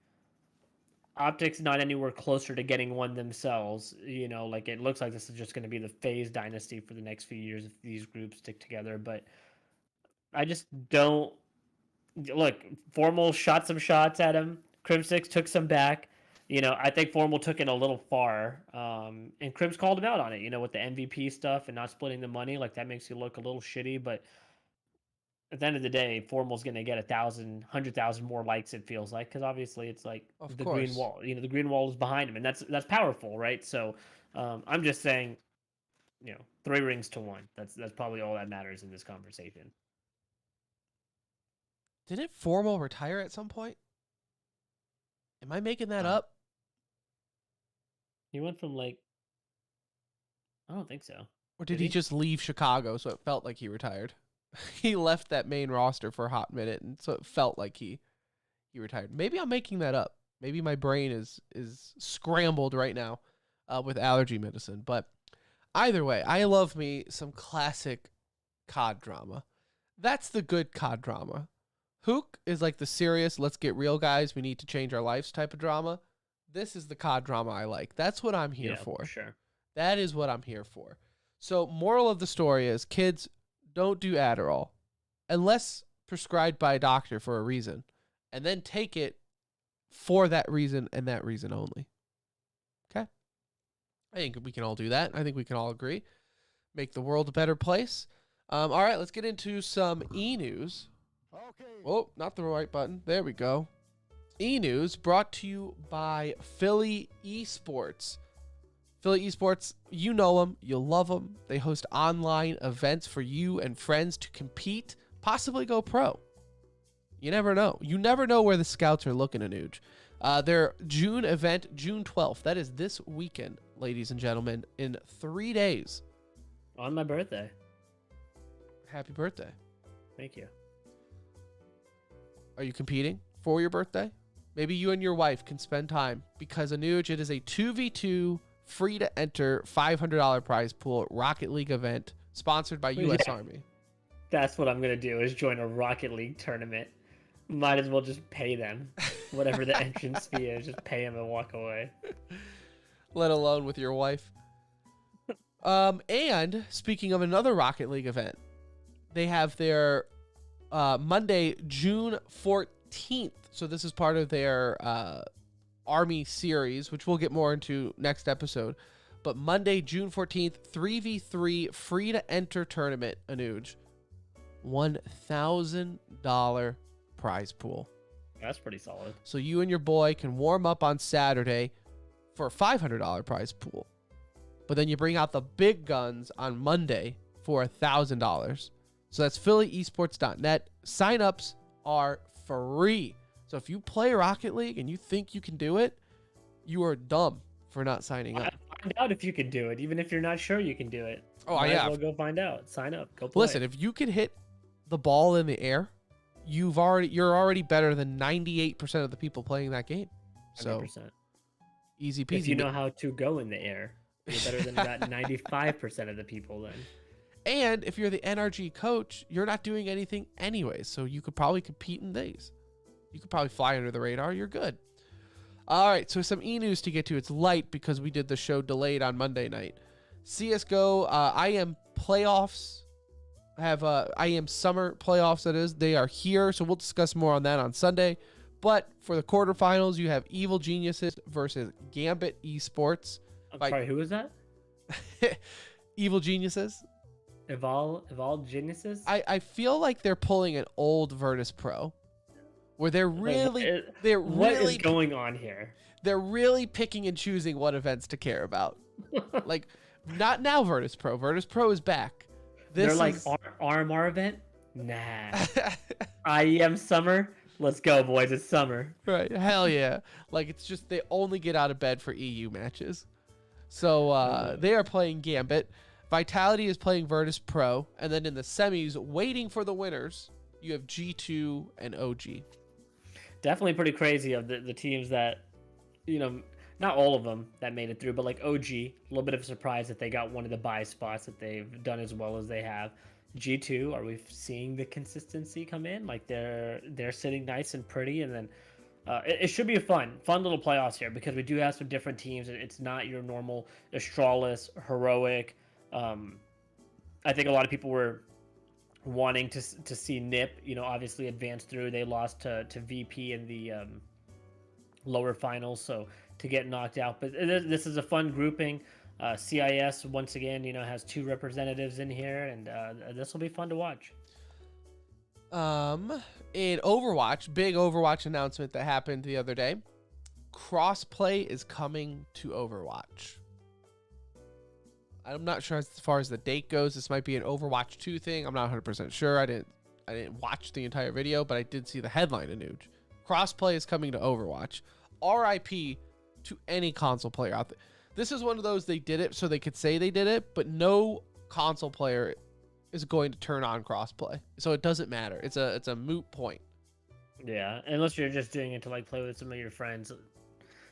Optic's not anywhere closer to getting one themselves. You know, like it looks like this is just going to be the FaZe dynasty for the next few years if these groups stick together. But I just don't look. Formal shot some shots at him. Crim6 took some back. You know, I think Formal took it a little far. And Crim's called him out on it. You know, with the MVP stuff and not splitting the money, like that makes you look a little shitty. But at the end of the day, Formal's going to get 100,000 more likes. It feels like because obviously it's like Of the course. green wall. You know, the green wall is behind him, and that's powerful, right? So I'm just saying, you know, 3 rings to 1. That's probably all that matters in this conversation. Didn't Formal retire at some point? Am I making that up? He went from like, I don't think so. Or did Did he he? just leave Chicago so it felt like he retired? He left that main roster for a hot minute, and so it felt like he retired. Maybe I'm making that up. Maybe my brain is scrambled right now with allergy medicine. But either way, I love me some classic COD drama. That's the good COD drama. Hook is like the serious, let's get real, guys. We need to change our lives type of drama. This is the COD drama I like. That's what I'm here for. Sure. That is what I'm here for. So, moral of the story is, kids, don't do Adderall unless prescribed by a doctor for a reason, and then take it for that reason and that reason only. Okay? I think we can all do that. I think we can all agree. Make the world a better place. All right, let's get into some e-news. Okay. Oh, not the right button. There we go. E-news brought to you by Philly Esports. Philly Esports, you know them, you'll love them. They host online events for you and friends to compete, possibly go pro. You never know. You never know where the scouts are looking, Anuj. Their June event, June 12th, that is this weekend, ladies and gentlemen, in 3 days. On my birthday. Happy birthday. Thank you. Are you competing for your birthday? Maybe you and your wife can spend time because Anuj, it is a 2v2 free to enter $500 prize pool Rocket League event sponsored by U.S. Yeah. Army. That's what I'm going to do is join a Rocket League tournament. Might as well just pay them. Whatever the entrance fee is, just pay them and walk away. Let alone with your wife. And speaking of another Rocket League event, they have their Monday, June 14th. So this is part of their Army series, which we'll get more into next episode. But Monday, June 14th, 3v3 free to enter tournament, Anuj. $1,000 prize pool. That's pretty solid. So you and your boy can warm up on Saturday for a $500 prize pool. But then you bring out the big guns on Monday for $1,000. So that's PhillyEsports.net. Sign-ups are free. So if you play Rocket League and you think you can do it, you are dumb for not signing up. Find out if you can do it, even if you're not sure you can do it. Oh, Might yeah. as well go find out. Sign up. Go play. Listen, if you can hit the ball in the air, you're already better than 98% of the people playing that game. So 100%. easy peasy. If you know how to go in the air, you're better than about 95% of the people then. And if you're the NRG coach, you're not doing anything anyway, so you could probably compete in these. You could probably fly under the radar. You're good. All right, so some e-news to get to. It's light because we did the show delayed on Monday night. CSGO, IM playoffs IM summer playoffs, that is. They are here, so we'll discuss more on that on Sunday. But for the quarterfinals, you have Evil Geniuses versus Gambit Esports. I'm sorry, who is that? Evil Geniuses. Evolve Geniuses? I feel like they're pulling an old Virtus Pro, where what is going on here? They're really picking and choosing what events to care about. Like, not now Virtus Pro. Virtus Pro is back. They're like RMR event? Nah. IEM summer? Let's go, boys. It's summer. Right. Hell yeah. Like, it's just they only get out of bed for EU matches. So they are playing Gambit. Vitality is playing Virtus Pro. And then in the semis, waiting for the winners, you have G2 and OG. Definitely pretty crazy of the teams that, not all of them that made it through, but like OG, a little bit of a surprise that they got one of the buy spots that they've done as well as they have. G2, are we seeing the consistency come in? Like they're sitting nice and pretty, and then it should be a fun little playoffs here because we do have some different teams. It's not your normal Astralis, Heroic. I think a lot of people were wanting to see NIP, obviously advance through. They lost to VP in the lower finals, so to get knocked out. But this is a fun grouping. CIS once again, has 2 representatives in here, and this will be fun to watch. In Overwatch, big Overwatch announcement that happened the other day. Crossplay is coming to Overwatch. I'm not sure as far as the date goes. This might be an Overwatch 2 thing. I'm not 100% sure. I didn't watch the entire video, but I did see the headline in Nuge. Crossplay is coming to Overwatch. RIP to any console player out there. This is one of those, they did it so they could say they did it, but no console player is going to turn on crossplay. So it doesn't matter. It's a moot point. Yeah, unless you're just doing it to like play with some of your friends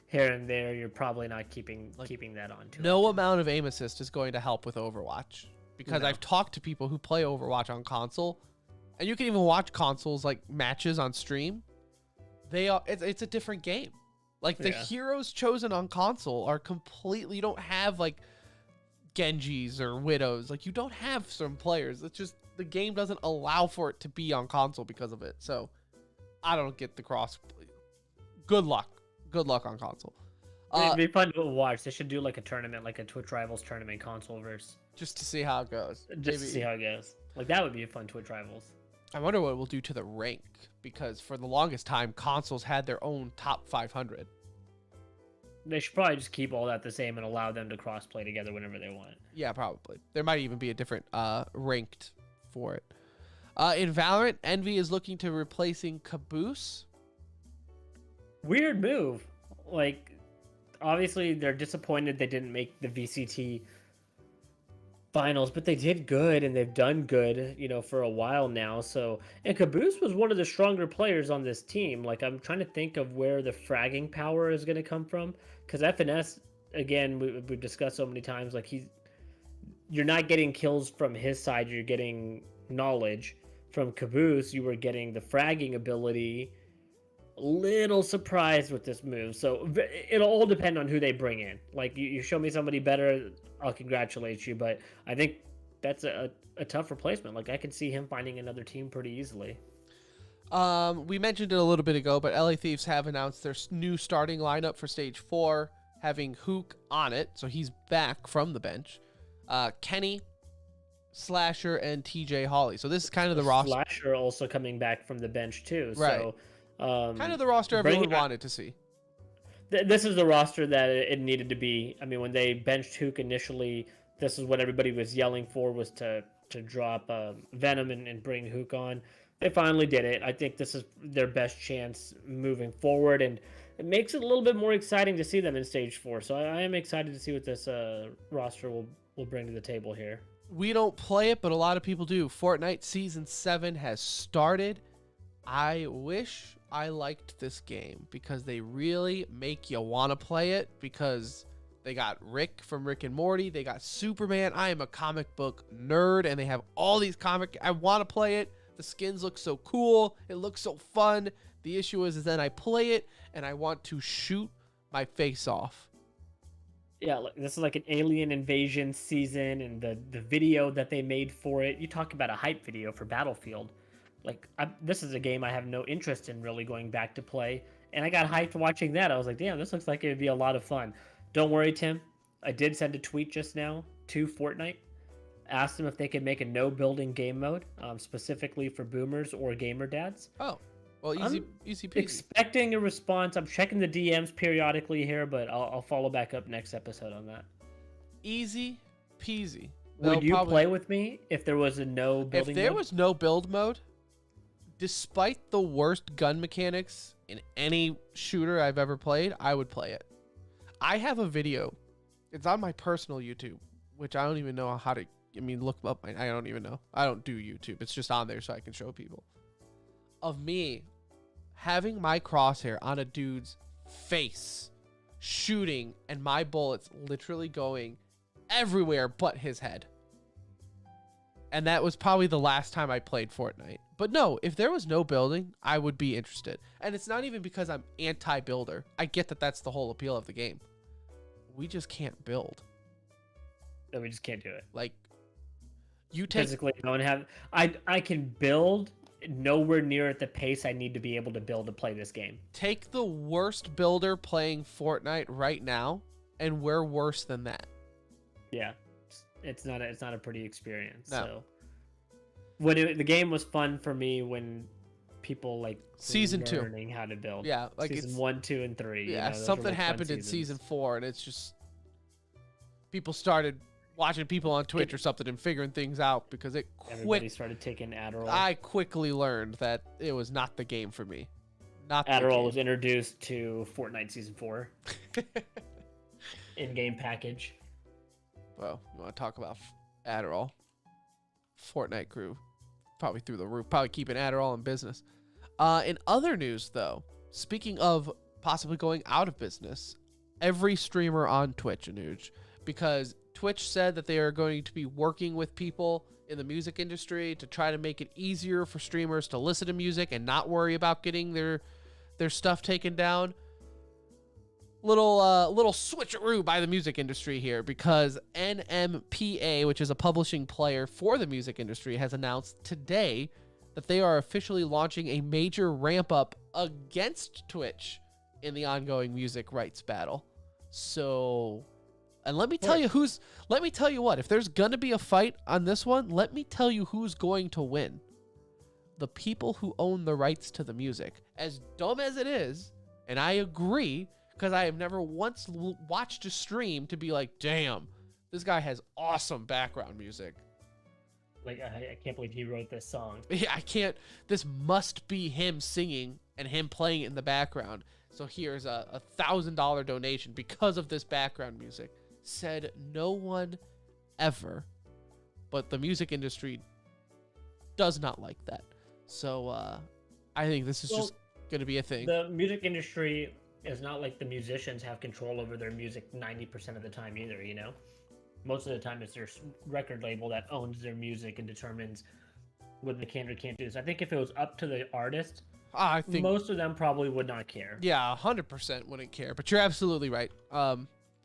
here and there, you're probably not keeping that on too No often. amount of aim assist is going to help with Overwatch because I've talked to people who play Overwatch on console, and you can even watch consoles like matches on stream. It's a different game. Like the heroes chosen on console are completely, you don't have like Genjis or Widows. Like you don't have some players. It's just the game doesn't allow for it to be on console because of it. So I don't get the cross. Good luck on console. It'd be fun to watch. They should do like a tournament, like a Twitch Rivals tournament, console verse. Just to see how it goes. To see how it goes. Like that would be a fun Twitch Rivals. I wonder what it will do to the rank, because for the longest time, consoles had their own top 500. They should probably just keep all that the same and allow them to cross-play together whenever they want. Yeah, probably. There might even be a different ranked for it. In Valorant, Envy is looking to replacing Caboose. Weird move. Like, obviously, they're disappointed they didn't make the VCT finals, but they did good and they've done good, for a while now. So, and Caboose was one of the stronger players on this team. Like, I'm trying to think of where the fragging power is going to come from, because FNS, again, we've discussed so many times, like you're not getting kills from his side, you're getting knowledge. From Caboose, you were getting the fragging ability. Little surprised with this move, so it'll all depend on who they bring in. Like you show me somebody better, I'll congratulate you, but I think that's a tough replacement. Like I can see him finding another team pretty easily. We mentioned it a little bit ago, but LA Thieves have announced their new starting lineup for Stage 4, having Hook on it, so he's back from the bench. Kenny, Slasher, and TJ Hawley. So this is kind of the roster. Slasher also coming back from the bench too. Right. So kind of the roster everyone wanted to see. This is the roster that it needed to be. I mean, when they benched Hook initially, this is what everybody was yelling for, was to drop Venom and bring Hook on. They finally did it. I think this is their best chance moving forward, and it makes it a little bit more exciting to see them in Stage 4. So I am excited to see what this roster will bring to the table here. We don't play it, but a lot of people do. Fortnite Season 7 has started. I wish I liked this game because they really make you want to play it, because they got Rick from Rick and Morty. They got Superman. I am a comic book nerd, and they have all these I want to play it. The skins look so cool. It looks so fun. The issue is then I play it, and I want to shoot my face off. Yeah, this is like an alien invasion season, and the video that they made for it. You talk about a hype video for Battlefield. This is a game I have no interest in really going back to play, and I got hyped watching that. I was like, damn, this looks like it would be a lot of fun. Don't worry, Tim. I did send a tweet just now to Fortnite. Asked them if they could make a no building game mode, specifically for boomers or gamer dads. Oh, well, easy peasy. Expecting a response. I'm checking the DMs periodically here, but I'll follow back up next episode on that. Easy peasy. Would you play with me if there was a no building mode? If there was no build mode, despite the worst gun mechanics in any shooter I've ever played, I would play it. I have a video. It's on my personal YouTube, which I don't even know how to... look up. I don't even know. I don't do YouTube. It's just on there so I can show people. Of me having my crosshair on a dude's face, shooting, and my bullets literally going everywhere but his head. And that was probably the last time I played Fortnite. But no, if there was no building, I would be interested. And it's not even because I'm anti-builder. I get that that's the whole appeal of the game. We just can't build. No, we just can't do it. Like, you take... Physically, I don't have... I can build nowhere near at the pace I need to be able to build to play this game. Take the worst builder playing Fortnite right now, and we're worse than that. Yeah, it's not a pretty experience. No. So the game was fun for me when people Season 2 learning how to build. Yeah, like Season 1, 2, and 3. Yeah, those something were, fun happened in seasons. Season 4, and it's just people started watching people on Twitch or something and figuring things out because Everybody started taking Adderall. I quickly learned that it was not the game for me. Not the Adderall game. was introduced to Fortnite Season 4 in-game package. Well, you want to talk about Adderall? Fortnite crew probably through the roof, probably keeping Adderall in business. In other news, though, speaking of possibly going out of business, every streamer on Twitch, Anuj, because Twitch said that they are going to be working with people in the music industry to try to make it easier for streamers to listen to music and not worry about getting their stuff taken down. Little switcheroo by the music industry here, because NMPA, which is a publishing player for the music industry, has announced today that they are officially launching a major ramp up against Twitch in the ongoing music rights battle. So, and let me tell you what, if there's gonna be a fight on this one, let me tell you who's going to win. The people who own the rights to the music. As dumb as it is, and I agree, because I have never once watched a stream to be like, damn, this guy has awesome background music. I can't believe he wrote this song. Yeah, I can't. This must be him singing and him playing it in the background. So here's a $1,000 donation because of this background music. Said no one ever, but the music industry does not like that. So I think this is just going to be a thing. The music industry is not like the musicians have control over their music 90% of the time either, you know? Most of the time it's their record label that owns their music and determines what they can or can't do. So I think if it was up to the artist, I think most of them probably would not care. Yeah, 100% wouldn't care. But you're absolutely right.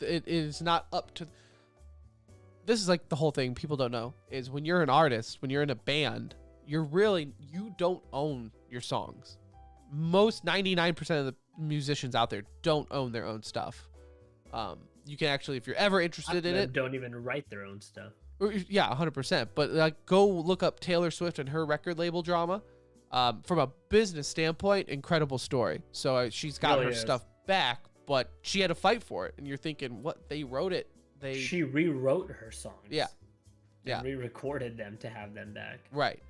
It is not up to... This is like the whole thing people don't know, is when you're an artist, when you're in a band, you don't own your songs. Most 99% of the musicians out there don't own their own stuff. You can actually, if you're ever interested in it, don't even write their own stuff. Yeah, 100%. But go look up Taylor Swift and her record label drama. From a business standpoint, incredible story. So she's got her stuff back, but she had to fight for it. And you're thinking, what? They wrote it. She rewrote her songs. Yeah. And re-recorded them to have them back. Right.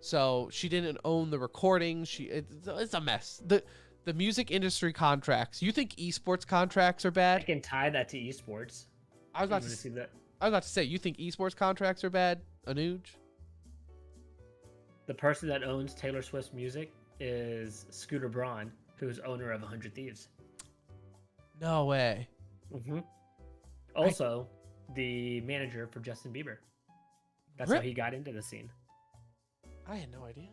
So she didn't own the recording. It's a mess. The music industry contracts. You think esports contracts are I bad? can tie that to esports. I was about You wanna see to. that? I was about to say. You think esports contracts are bad, Anuj? The person that owns Taylor Swift's music is Scooter Braun, who's owner of 100 Thieves. No way. Mm-hmm. Also, the manager for Justin Bieber. That's how he got into the scene. I had no idea.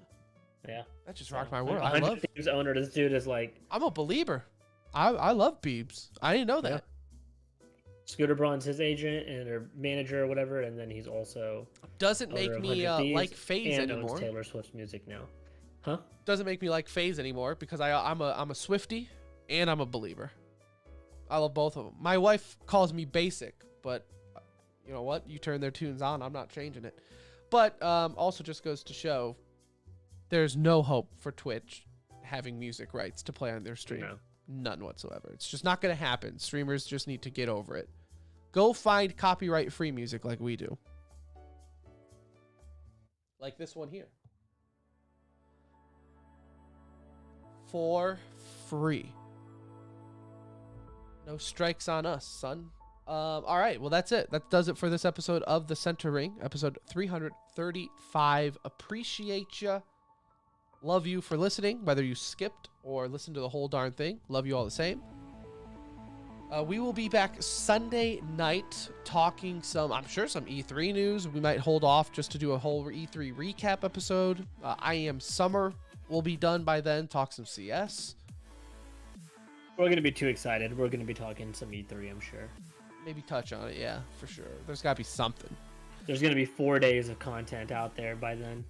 Yeah. That just rocked my world. I 100 love. Thieves owner. This dude is like I'm a believer. I love Biebs. I didn't know that. Yeah. Scooter Braun's his agent and or manager or whatever, and then he's also Doesn't owner make of me 100 Thieves like FaZe and anymore. owns Taylor Swift's music now. Huh? Doesn't make me like FaZe anymore because I'm a Swiftie and I'm a believer. I love both of them. My wife calls me basic, but you know what? You turn their tunes on, I'm not changing it. But also just goes to show there's no hope for Twitch having music rights to play on their stream. No. None whatsoever. It's just not going to happen. Streamers just need to get over it. Go find copyright-free music like we do. Like this one here. For free. No strikes on us, son. All right, well, that's it. That does it for this episode of The Center Ring, episode 335. Appreciate you. Love you for listening, whether you skipped or listened to the whole darn thing. Love you all the same. We will be back Sunday night talking I'm sure some E3 news. We might hold off just to do a whole E3 recap episode. I Am Summer will be done by then. Talk some CS. We're going to be too excited. We're going to be talking some E3, I'm sure. Maybe touch on it, yeah, for sure. There's got to be something. There's going to be 4 days of content out there by then.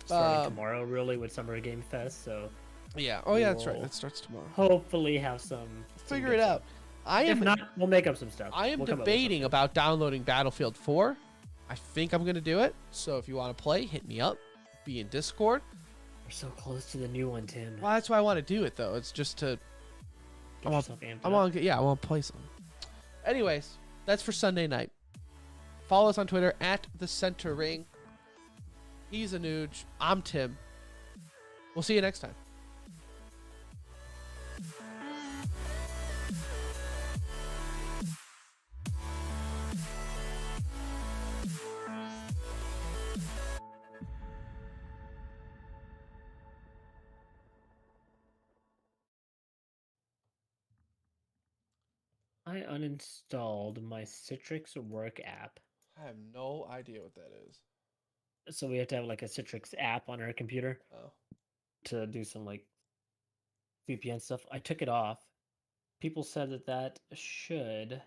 Starting tomorrow, really, with Summer Game Fest. So yeah. Oh, yeah, that's right. That starts tomorrow. hopefully have some Figure it out. If not, we'll make up some stuff. I am We'll come up with debating about downloading Battlefield 4. I think I'm going to do it. So if you want to play, hit me up. Be in Discord. We're so close to the new one, Tim. Well, that's why I want to do it, though. It's just to... Get yourself amped I up. want to play some. Anyways, that's for Sunday night. Follow us on Twitter at The Center Ring. He's Anuj. I'm Tim. We'll see you next time. I uninstalled my Citrix work app. I have no idea what that is. So we have to have like a Citrix app on our computer Oh. to do some like VPN stuff. I took it off. People said that should.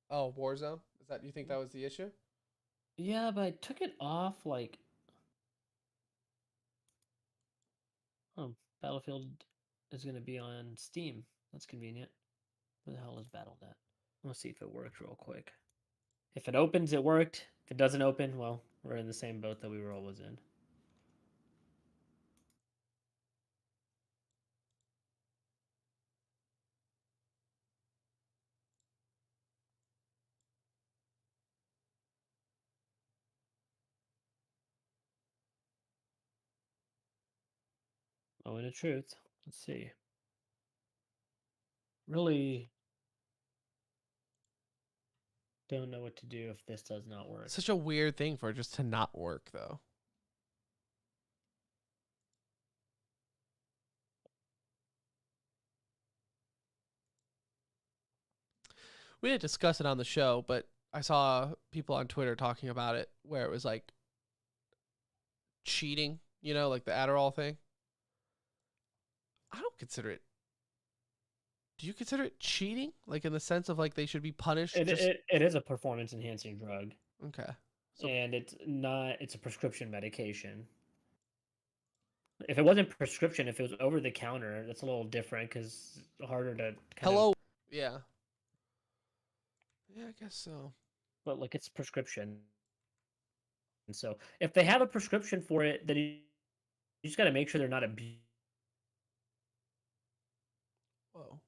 Oh, Warzone? Do you think that was the issue? Yeah, but I took it off like. Oh, Battlefield is going to be on Steam. That's convenient. Where the hell is Battle.net? Let's see if it works real quick. If it opens, it worked. If it doesn't open, well, we're in the same boat that we were always in. Oh, and the truth. Let's see. Really don't know what to do if this does not work. Such a weird thing for it just to not work, though. We didn't discuss it on the show, but I saw people on Twitter talking about it where it was like cheating, like the Adderall thing. I don't consider it. Do you consider it cheating? Like in the sense of like they should be punished? It is a performance enhancing drug. Okay. So, And it's a prescription medication. If it wasn't prescription, if it was over the counter, that's a little different because it's harder to Yeah. Yeah, I guess so. But like it's prescription. And so if they have a prescription for it, then you just got to make sure they're not abusing. Whoa.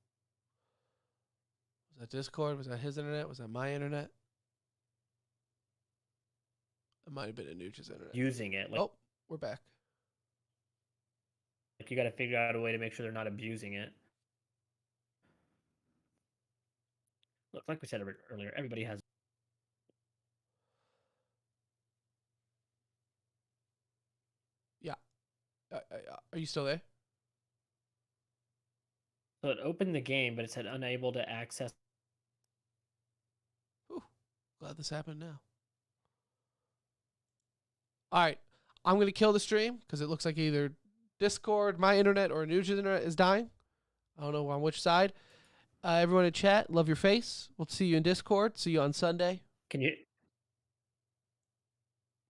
Was that Discord? Was that his internet? Was that my internet? It might have been Anuch's internet. Using it. Like, Oh, We're back. Like you got to figure out a way to make sure they're not abusing it. Look, like we said earlier, everybody has. Yeah. Are you still there? So it opened the game, but it said unable to access. Whew. Glad this happened now. All right. I'm going to kill the stream because it looks like either Discord, my internet, or Nuja's internet is dying. I don't know on which side. Everyone in chat, love your face. We'll see you in Discord. See you on Sunday. Can you